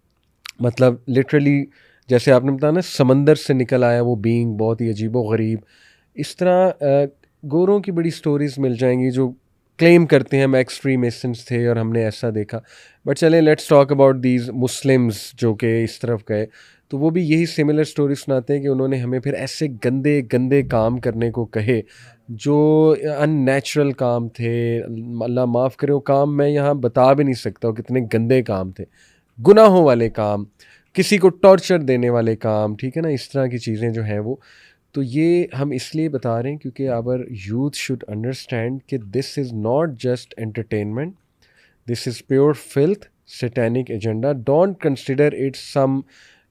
मतलब लिटरली जैसे आपने बताया ना समंदर से निकल आया वो बीइंग, बहुत ही अजीब व गरीब. इस तरह गोरों की बड़ी स्टोरीज़ मिल जाएंगी जो क्लेम करते हैं हम एक्सट्रीमिस्ट्स थे और हमने ऐसा देखा. बट चले let's talk about these Muslims जो कि इस तरफ गए, तो वो भी यही सिमिलर स्टोरी सुनाते हैं कि उन्होंने हमें फिर ऐसे गंदे गंदे काम करने को कहे जो अननेचुरल काम थे. अल्लाह माफ़ करे वो काम मैं यहाँ बता भी नहीं सकता कितने गंदे काम थे, गुनाहों वाले काम, किसी को टॉर्चर देने वाले काम, ठीक है ना, इस तरह की चीज़ें जो हैं वो. तो ये हम इसलिए बता रहे हैं क्योंकि आवर यूथ शुड अंडरस्टैंड कि this is not just entertainment, this is pure filth, satanic agenda. Don't consider it some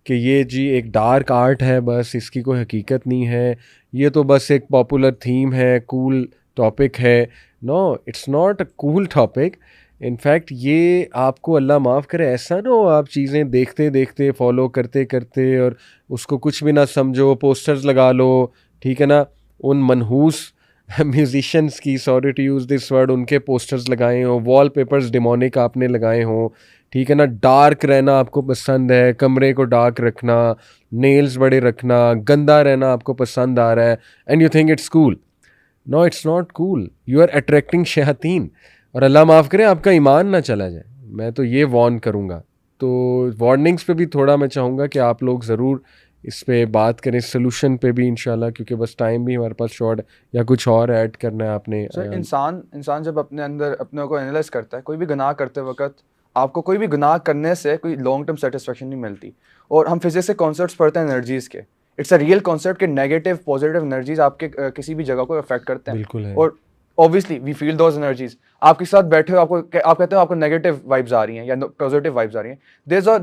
कि ये जी एक डार्क आर्ट है, बस इसकी कोई हकीकत नहीं है, ये तो बस एक पॉपुलर थीम है, कूल टॉपिक है. No, it's not a cool topic. In fact ये आपको अल्लाह माफ़ करे ऐसा ना हो आप चीज़ें देखते देखते फॉलो करते करते और उसको कुछ भी ना समझो, पोस्टर्स लगा लो, ठीक है ना, उन मनहूस म्यूजिशियंस की, sorry to use this word, उनके पोस्टर्स लगाए हों, वॉल पेपर्स डिमोनिक आपने लगाए हों, ठीक है ना, डार्क रहना आपको पसंद है, कमरे को डार्क रखना, नेल्स बड़े रखना, गंदा रहना आपको पसंद आ रहा है, and you think it's cool. No, it's not cool. You are attracting शयातीन. और अल्लाह माफ़ करे आपका ईमान ना चला जाए. मैं तो ये वार्न करूँगा. तो वार्निंग्स पे भी थोड़ा मैं चाहूँगा कि आप लोग ज़रूर इस पे बात करें, सोल्यूशन पे भी इंशाल्लाह, क्योंकि बस टाइम भी हमारे पास शॉर्ट है. या कुछ और ऐड करना है आपने? सर, इंसान जब अपने अंदर अपने को एनालाइज करता है, कोई भी गुनाह करते वक्त आपको कोई भी गुनाह करने से कोई लॉन्ग टर्म सेटिस्फेक्शन नहीं मिलती. और हम फिजिक्स के कॉन्सेप्ट्स पढ़ते हैं एनर्जीज़ के. इट्स अ रियल कॉन्सेप्ट कि नेगेटिव पॉजिटिव एनर्जीज आपके किसी भी जगह को अफेक्ट करते हैं. बिल्कुल है. और obviously we feel those energies. आपके साथ बैठे हो, आप कहते हो आपको नेगेटिव वाइब्स आ रही हैं या पॉजिटिव वाइब्स आ रही हैं,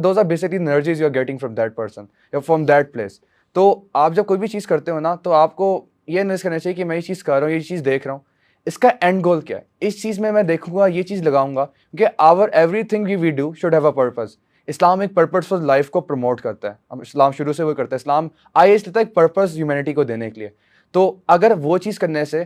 those are basically energies you are getting from that person या फ्रॉम दैट प्लेस. तो आप जब कोई भी चीज़ करते हो ना, तो आपको ये एनालाइज करना चाहिए कि मैं ये चीज़ कर रहा हूँ, ये चीज़ देख रहा हूँ, इसका एंड गोल क्या है, इस चीज़ में मैं देखूंगा, ये चीज़ लगाऊंगा, क्योंकि our everything we do should have a purpose. इस्लाम एक पर्पसफुल लाइफ को प्रमोट करता है. हम इस्लाम शुरू से वो करता है. इस्लाम आईएस लेता है एक पर्पस ह्यूमैनिटी को देने के लिए. तो अगर वो चीज़ करने से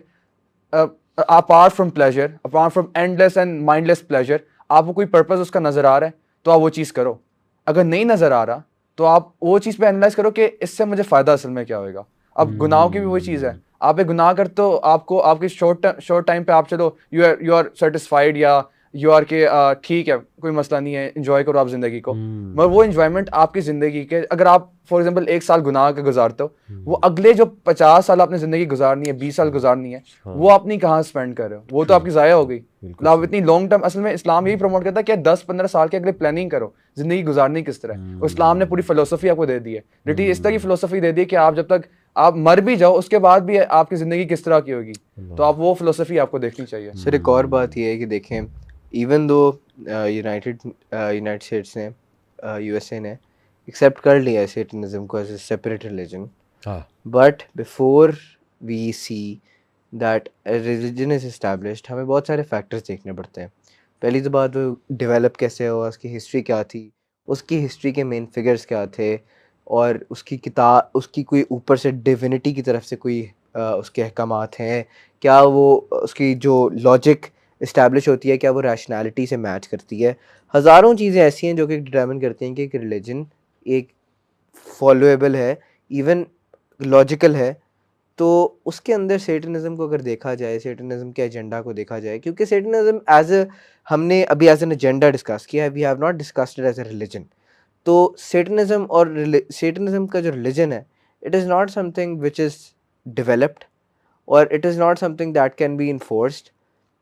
apart from pleasure, apart from endless and mindless pleasure, आपको कोई पर्पस उसका नज़र आ रहा है तो आप वो चीज़ करो. अगर नहीं नज़र आ रहा तो आप वो चीज़ पे एनालाइज करो कि इससे मुझे फ़ायदा असल में क्या होगा. अब गुनाहों की भी वही चीज़ है. आप एक गुनाह करते हो, आपको आपके शॉर्ट टाइम पे आप चलो यू आर सेटिस्फाइड या यू आर के ठीक है कोई मसला नहीं है, एंजॉय करो आप ज़िंदगी को. मगर वो एंजॉयमेंट आपकी ज़िंदगी के, अगर आप फॉर एग्जांपल 1 साल गुनाह के गुजारते हो, वो अगले जो 50 साल आपने ज़िंदगी गुजारनी है, 20 साल गुजारनी है, वो अपनी कहाँ स्पेंड कर रहे हो, वो तो आपकी ज़ाया हो गई. आप इतनी लॉन्ग टर्म, असल में इस्लाम यही प्रमोट करता है कि 10-15 साल के अगले प्लानिंग करो, ज़िंदगी गुजारनी किस तरह. और इस्लाम ने पूरी फिलोसफी आपको दे दी है, लिटरली इस तरह की फिलोसफी दे दी है कि आप जब तक आप मर भी जाओ उसके बाद भी आपकी ज़िंदगी किस तरह की होगी. तो आप वो फिलोसफी आपको देखनी चाहिए. सर एक और बात ये है कि देखें, इवन दो यूनाइटेड स्टेट्स ने, यूएसए ने एक्सेप्ट कर लिया है सेटनिज्म को as a separate religion, but before we see that religion is established, हमें बहुत सारे फैक्टर्स देखने पड़ते हैं. पहली तो बात, वो डेवलप कैसे हुआ, उसकी हिस्ट्री क्या थी, उसकी हिस्ट्री के मेन फिगर्स क्या थे, और उसकी कोई ऊपर से डिविनिटी की तरफ से कोई उसके अहकामात हैं क्या, वो उसकी जो लॉजिक इस्टेब्लिश होती है क्या वो रैशनैलिटी से मैच करती है. हज़ारों चीज़ें ऐसी हैं जो कि डिटरमिन करती हैं कि एक रिलीजन एक फॉलोएबल है. इवन लॉजिकल है, तो उसके अंदर सेटनिज्म को अगर देखा जाए, सेटनिज्म के एजेंडा को देखा जाए, क्योंकि सेटनिज्म हमने अभी एज एन एजेंडा डिस्कस किया है, we have not discussed it as a religion. तो सेटनिज्म और सेटनिज्म का जो रिलीजन है, it is not something which is developed और it is not something that can be enforced.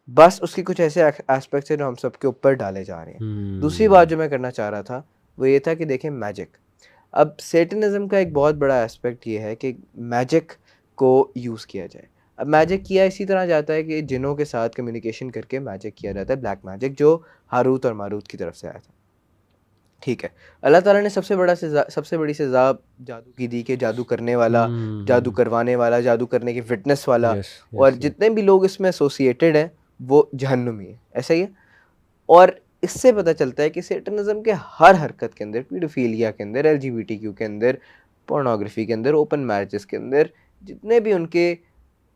बस उसके कुछ ऐसे एस्पेक्ट्स हैं जो हम सबके ऊपर डाले जा रहे हैं। दूसरी बात जो मैं करना चाह रहा था वो ये था कि देखें मैजिक। अब सेटनिज्म का एक बहुत बड़ा एस्पेक्ट ये है कि मैजिक को यूज़ किया जाए। अब मैजिक किया इसी तरह जाता है कि जिन्हों के साथ कम्युनिकेशन करके मैजिक किया जाता है, ब्लैक मैजिक, जो हारूत और मारूत की तरफ से आया था। ठीक है, अल्लाह ताला ने सबसे बड़ी सज़ा जादू की दी कि जादू करने वाला, जादू करवाने वाला, जादू करने के विटनेस वाला, और जितने भी लोग इसमें एसोसिएटेड हैं वो जहन्नुमी है, ऐसा ही है। और इससे पता चलता है कि सेटनिज्म के हर हरकत के अंदर, पीडोफिलिया के अंदर, LGBTQ के अंदर, पोर्नोग्राफी के अंदर, ओपन मैरिजेस के अंदर, जितने भी उनके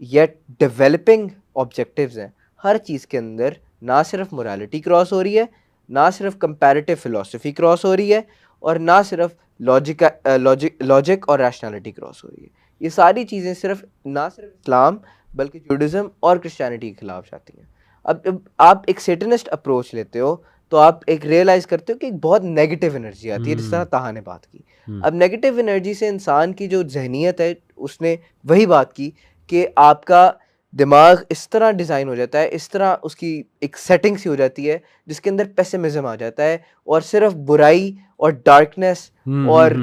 येट डेवलपिंग ऑब्जेक्टिव्स हैं, हर चीज़ के अंदर ना सिर्फ मोरालिटी क्रॉस हो रही है, ना सिर्फ कंपैरेटिव फिलॉसफी क्रॉस हो रही है, और ना सिर्फ लॉजिक और रैशनैलिटी क्रॉस हो रही है। ये सारी चीज़ें सिर्फ ना सिर्फ इस्लाम बल्कि जुडिज़म और क्रिश्चियनिटी के खिलाफ जाती हैं। अब आप एक सेटनिस्ट अप्रोच लेते हो तो आप एक रियलाइज़ करते हो कि एक बहुत नेगेटिव एनर्जी आती है, जिस तरह ताहा ने बात की। अब नेगेटिव एनर्जी से इंसान की जो जहनीत है, उसने वही बात की कि आपका दिमाग इस तरह डिज़ाइन हो जाता है, इस तरह उसकी एक सेटिंग सी हो जाती है जिसके अंदर पेसिमिज्म आ जाता है और सिर्फ बुराई और डार्कनेस और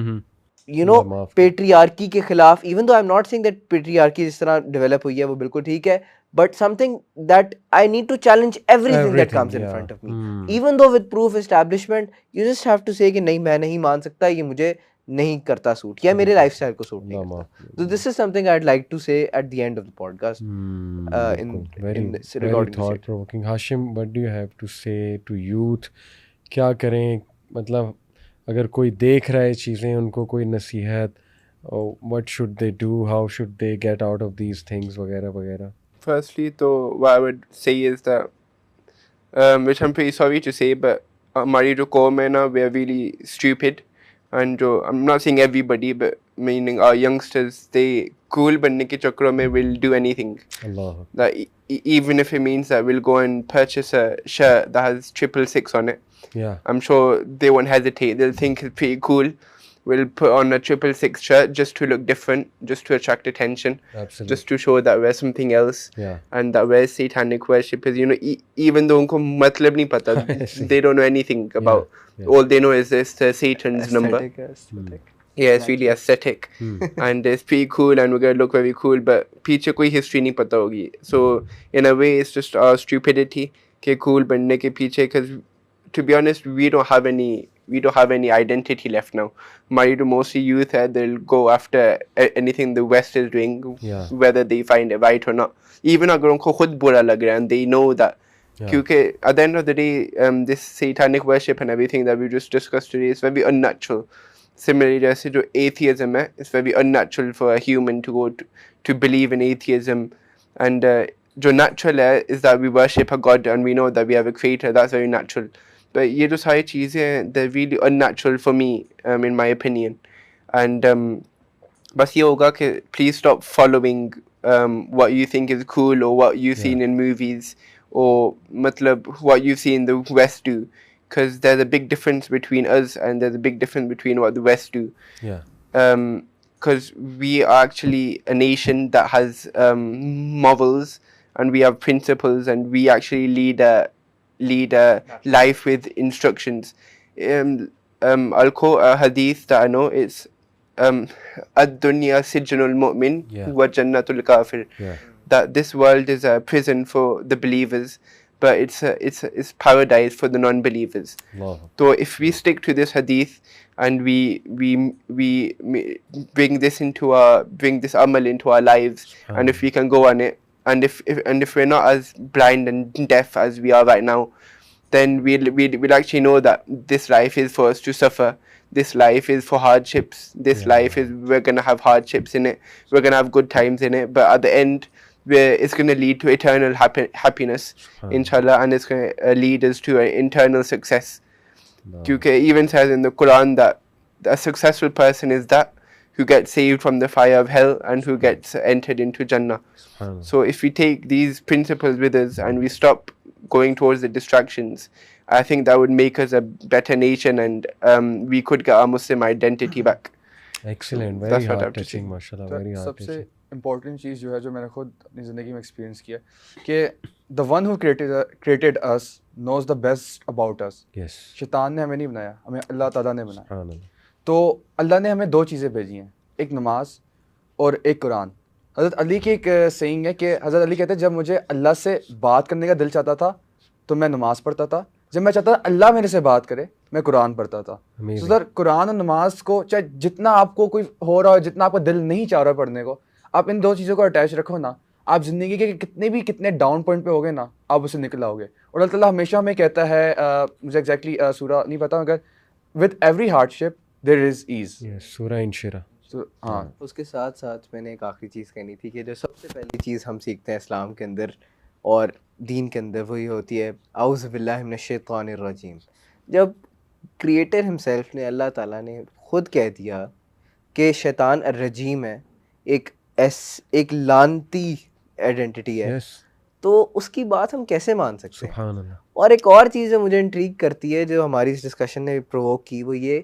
पेट्रियार्की के खिलाफ। Even though I am not saying that patriarchy जिस तरह डेवलप हुई है वो बिल्कुल ठीक है, but something that I need to challenge everything that comes in front of me, even though with proof establishment, you just have to say कि नहीं, मैं नहीं मान सकता, ये मुझे नहीं करता सूट, या मेरे लाइफस्टाइल को सूट नहीं करता। तो this is something I would like to say at the end of the podcast in this regarding thought provoking. Hashim, what do you have to say to youth? क्या करें, मतलब अगर कोई देख रहा है चीज़ें, उनको कोई नसीहत, what should they do, how should they get out of these things वगैरह वगैरह? Firstly, though, what I would say is that, which I'm pretty sorry to say, but हमारी जो कौम है ना, we're really stupid, and जो I'm not saying everybody, but meaning our youngsters, they cool बनने के चक्करों में will do anything. Allah. That even if it means that we'll go and purchase a shirt that has 666 on it. Yeah. I'm sure they won't hesitate. They'll think it's pretty cool. We'll put on a 666 shirt just to look different, just to attract attention, Absolutely. just to show that we're something else, Yeah. and that we're satanic worshippers. You know, even though उनको मतलब नहीं पता, they don't know anything about. Yeah. All they know is it's Satan's number. Yeah, it's really aesthetic, and it's pretty cool, and we're gonna look very cool. But पीछे कोई history नहीं पता होगी. So in a way, it's just our stupidity के cool बनने के पीछे. Because to be honest, we don't have any identity left now. Mostly youth, they'll go after anything the West is doing, Yeah. whether they find it right or not. Even अगर उनको खुद बुरा लग रहा है, and they know that. Yeah. क्योंकि at the end of the day, this satanic worship and everything that we just discussed today is very unnatural. Similarly, जैसे जो atheism है, it's very unnatural for a human to go to believe in atheism. And जो natural है is that we worship a god and we know that we have a creator. That's very natural. But ये जो सारी चीज़ें हैं, they're really unnatural for me, in my opinion. And बस ये होगा कि please stop following what you think is cool or what you've seen in movies, or मतलब what you've seen the West do. Because there's a big difference between us and there's a big difference between what the West do. Yeah. Because we are actually a nation that has morals, and we have principles, and we actually lead a life with instructions. I'll quote a hadith that I know. It's ad-dunya sijnul mu'min wa jannatul kafir. Yeah. That this world is a prison for the believers, but it's paradise for the non-believers. Allah. So if we stick to this hadith and we bring this amal into our lives, and if we can go on it, and if we're not as blind and deaf as we are right now, then we'll actually know that this life is for us to suffer. This life is for hardships. This life is, we're gonna have hardships in it. We're gonna have good times in it. But at the end, it's gonna lead to eternal happiness, inshallah, and it's gonna lead us to an internal success. Because it even says in the Quran that a successful person is that who gets saved from the fire of hell and who gets entered into Jannah. SubhanAllah. So if we take these principles with us and we stop going towards the distractions, I think that would make us a better nation, and we could get our Muslim identity back. Excellent, So very that's what I have heart to say. touching, माशाल्लाह, very heart सबसे touching. इम्पोर्टेंट चीज़ जो है जो मैंने खुद अपनी ज़िंदगी में एक्सपीरियंस किया कि the one who created us knows the best about us. Yes. शैतान ने हमें नहीं बनाया, हमें अल्लाह ताला ने बनाया. SubhanAllah. तो अल्लाह ने हमें दो चीज़ें भेजी हैं, एक नमाज और एक कुरान. हज़रत अली की एक सेइंग है कि हज़रत अली कहते हैं जब मुझे अल्लाह से बात करने का दिल चाहता था तो मैं नमाज़ पढ़ता था, जब मैं चाहता था अल्लाह मेरे से बात करे मैं कुरान पढ़ता था. Amazing. तो सर कुरान और नमाज को चाहे जितना आपको कोई हो रहा हो, जितना आपका दिल नहीं चाह रहा पढ़ने को, आप इन दो चीज़ों को अटैच रखो ना, आप ज़िंदगी के कितने डाउन पॉइंट पे होगे ना, आप उससे निकल आओगे. और अल्लाह ताला हमेशा हमें कहता है, मुझे एग्जैक्टली सूरा नहीं पता मगर with every hardship there is ease. Yes, सूरह इंशिरा. तो हाँ, उसके साथ साथ मैंने एक आखिरी चीज़ कहनी थी कि जो सबसे पहली चीज़ हम सीखते हैं इस्लाम के अंदर और दीन के अंदर वही होती है औज़ु बिल्लाहि मिनश शैतानिर रजीम. जब क्रिएटर हिमसेल्फ ने, अल्लाह ताला ने खुद कह दिया कि शैतान अर्रजीम है, एक लानती आइडेंटिटी है, Yes. तो उसकी बात हम कैसे मान सकते हैं? SubhanAllah. और एक और चीज़ जो मुझे इंट्रीग करती है जो हमारी इस डिस्कशन ने प्रोवोक की, वो ये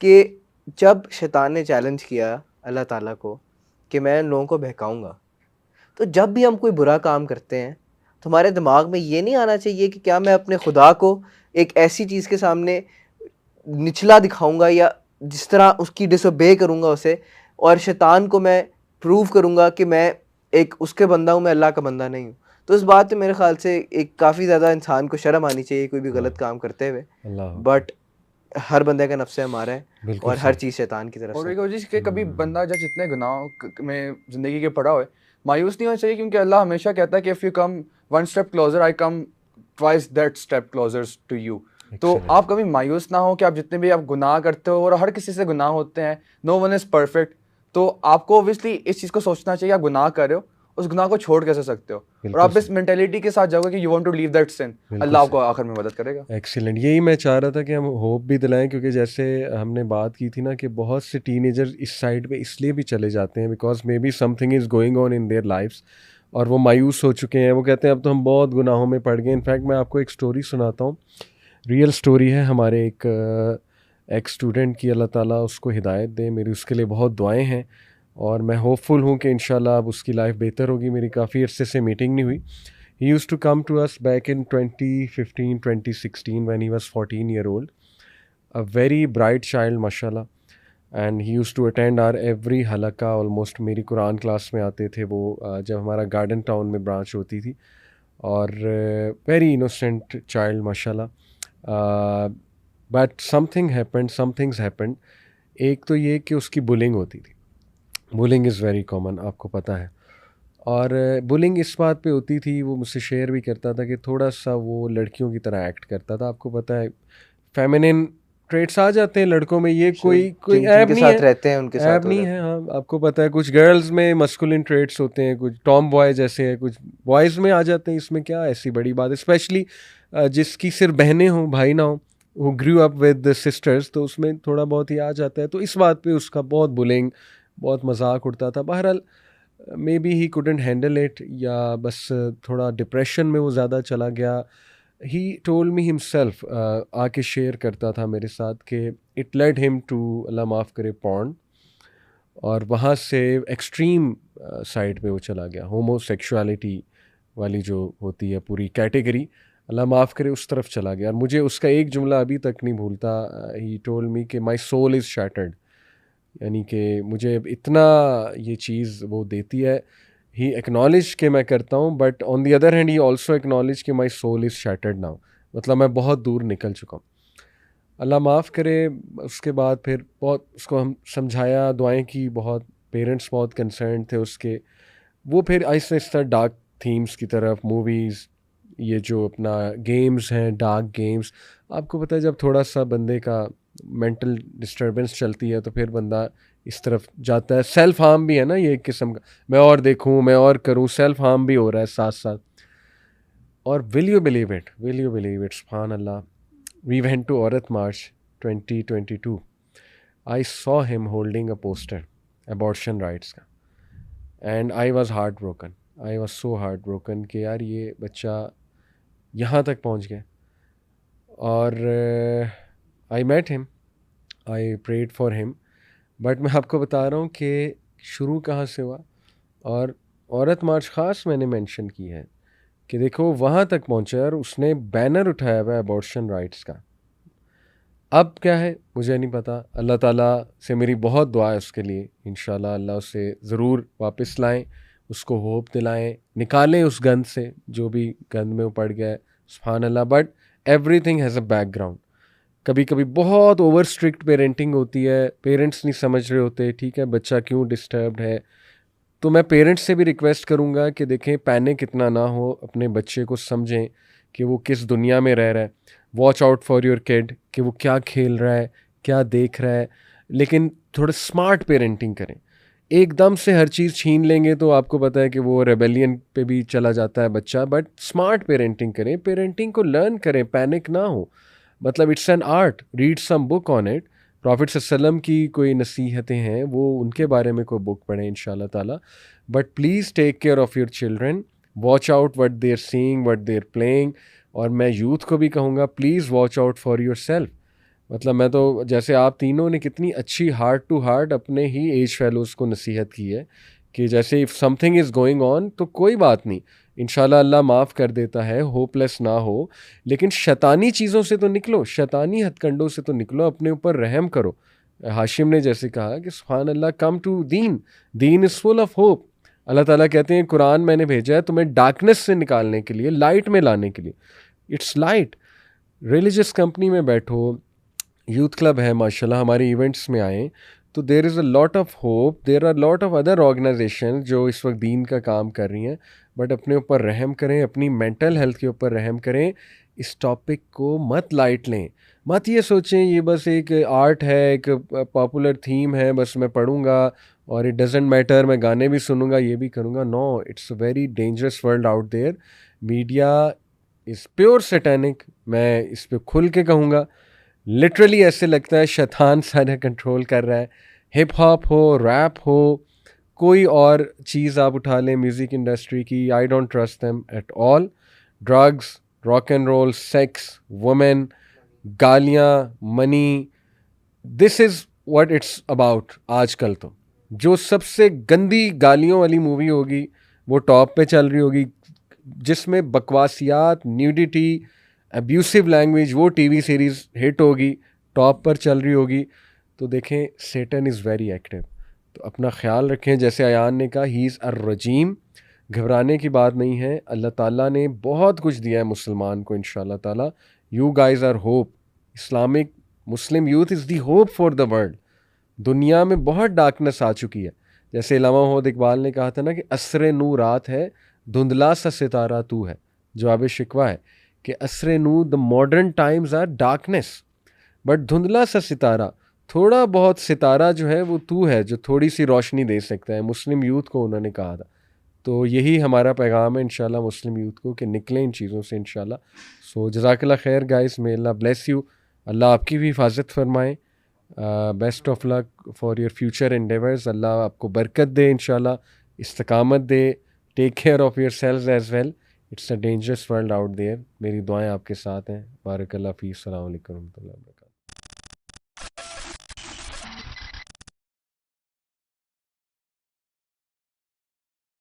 कि जब शैतान ने चैलेंज किया अल्लाह ताला को कि मैं इन लोगों को बहकाऊंगा, तो जब भी हम कोई बुरा काम करते हैं तो हमारे दिमाग में ये नहीं आना चाहिए कि क्या मैं अपने खुदा को एक ऐसी चीज़ के सामने निचला दिखाऊंगा या जिस तरह उसकी डिसोबे करूंगा उसे, और शैतान को मैं प्रूव करूंगा कि मैं एक उसके बंदा हूँ, मैं अल्लाह का बंदा नहीं हूँ. तो इस बात पे मेरे ख्याल से एक काफ़ी ज़्यादा इंसान को शर्म आनी चाहिए कोई भी गलत काम करते हुए. अल्लाह. बट हर बंदे का नफ्स हमारा है बिल्कुल और हर सही. चीज़ शैतान की तरफ और से. एक चीज़ कि कभी बंदा जब जितने गुनाहों में ज़िंदगी के पड़ा हुए मायूस नहीं होना चाहिए, क्योंकि अल्लाह हमेशा कहता है कि if you come one step closer I come twice that step closer to you. तो Excellent. आप कभी मायूस ना हो कि आप जितने भी आप गुनाह करते हो, और हर किसी से गुनाह होते हैं, नो वन इज़ परफेक्ट. तो आपको ऑब्वियसली इस चीज़ को सोचना चाहिए, आप गुनाह कर रहे हो, उस गुनाह को छोड़ कैसे सकते हो, और बिल्कुल आप इस मेंटेलिटी के साथ जाओगे कि you want to leave that sin, अल्लाह आपको आखिर में मदद करेगा. एक्सीलेंट. यही मैं चाह रहा था कि हम होप भी दिलाएं, क्योंकि जैसे हमने बात की थी ना कि बहुत से टीनेजर्स इस साइड पे इसलिए भी चले जाते हैं because maybe something is going on in their lifes और वो मायूस हो चुके हैं. वो कहते हैं अब तो हम बहुत गुनाहों में पड़ गए. इनफैक्ट मैं आपको एक स्टोरी सुनाता हूँ, रियल स्टोरी है. हमारे एक स्टूडेंट की, अल्लाह ताला उसको हिदायत दे, मेरी उसके लिए बहुत दुआएं हैं और मैं होपफुल हूँ कि इंशाल्लाह अब उसकी लाइफ बेहतर होगी. मेरी काफ़ी अरसे से मीटिंग नहीं हुई. He used to come to us back in 2015, 2016 when he was 14 year old. A very bright child, mashallah. And he used to attend our every halaka almost. मेरी कुरान क्लास में आते थे वो जब हमारा गार्डन टाउन में ब्रांच होती थी. और very innocent child, mashallah. But something things happened. एक तो ये कि उसकी बुलिंग होती थी. बुलिंग इज़ वेरी कॉमन, आपको पता है. और बुलिंग इस बात पे होती थी, वो मुझसे शेयर भी करता था कि थोड़ा सा वो लड़कियों की तरह एक्ट करता था. आपको पता है फेमिनिन ट्रेट्स आ जाते हैं लड़कों में, ये कोई ऐब नहीं है, रहते हैं उनके साथ ऐब नहीं है. हाँ, आपको पता है कुछ गर्ल्स में मस्कुलिन ट्रेट्स होते हैं, कुछ टॉम बॉय जैसे है, कुछ बॉयज़ में आ जाते हैं. इसमें क्या ऐसी बड़ी बात, स्पेशली जिसकी सिर्फ बहनें हों भाई ना हो, वो ग्रू अप विद सिस्टर्स, तो उसमें थोड़ा बहुत ही आ जाता है. तो इस बात पे उसका बहुत बुलिंग, बहुत मजाक उड़ता था. बहरहाल may be he couldn't handle it, या बस थोड़ा डिप्रेशन में वो ज़्यादा चला गया. ही टोल्ड मी हिमसेल्फ, आके शेयर करता था मेरे साथ कि इट लेड हिम टू, अल्लाह माफ़ करे, पॉर्न. और वहाँ से एक्सट्रीम साइड पे वो चला गया, होमोसेक्सुअलिटी वाली जो होती है पूरी कैटेगरी, अल्लाह माफ़ करे, उस तरफ चला गया. और मुझे उसका एक जुमला अभी तक नहीं भूलता. ही टोल्ड मी कि माई सोल इज़ शैटर्ड, यानी कि मुझे इतना ये चीज़ वो देती है. ही एक्नॉलेज कि मैं करता हूँ, but on the other hand he also acknowledge कि my soul is shattered now, मतलब मैं बहुत दूर निकल चुका हूँ. अल्लाह माफ़ करे. उसके बाद फिर बहुत उसको हम समझाया, दुआएं की, बहुत पेरेंट्स बहुत कंसर्न थे उसके. वो फिर आहिस्ता आहिस्ता डार्क थीम्स की तरफ, मूवीज़, ये जो अपना गेम्स हैं, डार्क गेम्स. आपको पता है जब थोड़ा सा बंदे का मेंटल डिस्टर्बेंस चलती है तो फिर बंदा इस तरफ जाता है. सेल्फ हार्म भी है ना ये एक किस्म का, मैं और देखूं, मैं और करूं, सेल्फ हार्म भी हो रहा है साथ साथ. और विल यू बिलीव इट, सुभान अल्लाह, we went to Aurat March 2022. I saw him holding a poster abortion rights का, and I was heart broken, I was so heart broken कि यार ये बच्चा यहाँ तक पहुँच गया। और I met him, I prayed for him, but मैं आपको बता रहा हूँ कि शुरू कहाँ से हुआ। और औरत मार्च ख़ास मैंने मेंशन की है कि देखो वहाँ तक पहुँचा और उसने बैनर उठाया हुआ है अबॉर्शन राइट्स का। अब क्या है मुझे नहीं पता, अल्लाह ताला से मेरी बहुत दुआ है उसके लिए, इंशाल्लाह अल्लाह उसे ज़रूर वापस लाएं, उसको होप दिलाएं, निकालें उस गंद से जो भी गंद में वो पड़ गया है, सुभान अल्लाह। But everything has a background. कभी कभी बहुत ओवर स्ट्रिक्ट पेरेंटिंग होती है, पेरेंट्स नहीं समझ रहे होते, ठीक है बच्चा क्यों डिस्टर्ब्ड है, तो मैं पेरेंट्स से भी रिक्वेस्ट करूँगा कि देखें पैनिक इतना ना हो, अपने बच्चे को समझें कि वो किस दुनिया में रह रहा है, watch out for your kid कि वो क्या खेल रहा है, क्या देख रहा है, लेकिन थोड़ा स्मार्ट पेरेंटिंग करें। एकदम से हर चीज़ छीन लेंगे तो आपको पता है कि वो रेबेलियन पे भी चला जाता है बच्चा, बट स्मार्ट पेरेंटिंग करें, पेरेंटिंग को लर्न करें, पैनिक ना हो। मतलब it's an art, read some book on it. Prophet सल्लम की कोई नसीहतें हैं वो उनके बारे में कोई बुक पढ़ें इंशाल्लाह ताला। But please take care of your children, watch out what they are seeing, what they are playing. और मैं यूथ को भी कहूँगा please watch out for yourself. मतलब मैं तो जैसे आप तीनों ने कितनी अच्छी हार्ट टू हार्ट अपने ही एज फेलोज़ को नसीहत की है कि जैसे if something is going on तो कोई बात नहीं, इंशाल्लाह अल्लाह माफ़ कर देता है, होपलेस ना हो, लेकिन शैतानी चीज़ों से तो निकलो, शैतानी हथकंडों से तो निकलो, अपने ऊपर रहम करो। हाशिम ने जैसे कहा कि सुभान अल्लाह, come to Deen, Deen is full of hope. अल्लाह ताला कहते हैं कुरान मैंने भेजा है तुम्हें डार्कनेस से निकालने के लिए, लाइट में लाने के लिए। Its light. रिलीजियस कंपनी में बैठो, यूथ क्लब है माशाल्लाह, हमारे इवेंट्स में आएँ तो there is a lot of hope, there are lot of other organisation जो इस वक्त दीन का काम कर रही हैं। बट अपने ऊपर रहम करें, अपनी मेंटल हेल्थ के ऊपर रहम करें, इस टॉपिक को मत लाइट लें, मत ये सोचें ये बस एक आर्ट है, एक पॉपुलर थीम है, बस मैं पढ़ूंगा और इट डजेंट मैटर, मैं गाने भी सुनूंगा ये भी करूंगा। No, it's a very dangerous world out there. Media is pure satanic, मैं इस पे खुल के कहूँगा। लिटरली ऐसे लगता है शैतान सारा कंट्रोल कर रहा है। हिप हॉप हो, रैप हो, कोई और चीज़ आप उठा लें म्यूज़िक इंडस्ट्री की, I don't trust them at all. Drugs, rock and roll, sex, women, गालियाँ, money, this is what it's about. आजकल तो जो सबसे गंदी गालियों वाली मूवी होगी वो टॉप पे चल रही होगी, जिसमें बकवासियात, न्यूडिटी, अब्यूसिव लैंग्वेज, वो टीवी सीरीज़ हिट होगी, टॉप पर चल रही होगी। तो देखें सेटन इज़ वेरी एक्टिव, तो अपना ख्याल रखें। जैसे अयान ने कहा, ही इज़ अ रजीम, घबराने की बात नहीं है। अल्लाह ताला ने बहुत कुछ दिया है मुसलमान को इंशाल्लाह ताला। You guys are hope, Islamic Muslim youth is the hope for the world. दुनिया में बहुत डार्कनेस आ चुकी है, जैसे इलामा मोहम्मद इकबाल ने कहा था ना कि असरे नू रात है, धुंधला सा सितारा तू है। जवाब शिकवा है कि असरे नू, the modern times are darkness, but धुंधला सा सितारा, थोड़ा बहुत सितारा जो है वो तू है जो थोड़ी सी रोशनी दे सकता है। मुस्लिम यूथ को उन्होंने कहा था। तो यही हमारा पैगाम है इंशाल्लाह मुस्लिम यूथ को कि निकलें इन चीज़ों से इंशाल्लाह। सो जज़ाकल्लाह खैर गाइस, मे अल्लाह ब्लेस यू, अल्लाह आपकी भी हिफाजत फरमाए। Best of luck for your future endeavours, अल्लाह आपको बरकत दे इंशाल्लाह, इस्तकामत दे। Take care of your selves as well, it's a dangerous world out there. मेरी दुआएं आपके साथ हैं। बारकल्लाह फ़ी, अस्सलाम वालेकुम रहमतुल्लाहि व बरकातहू।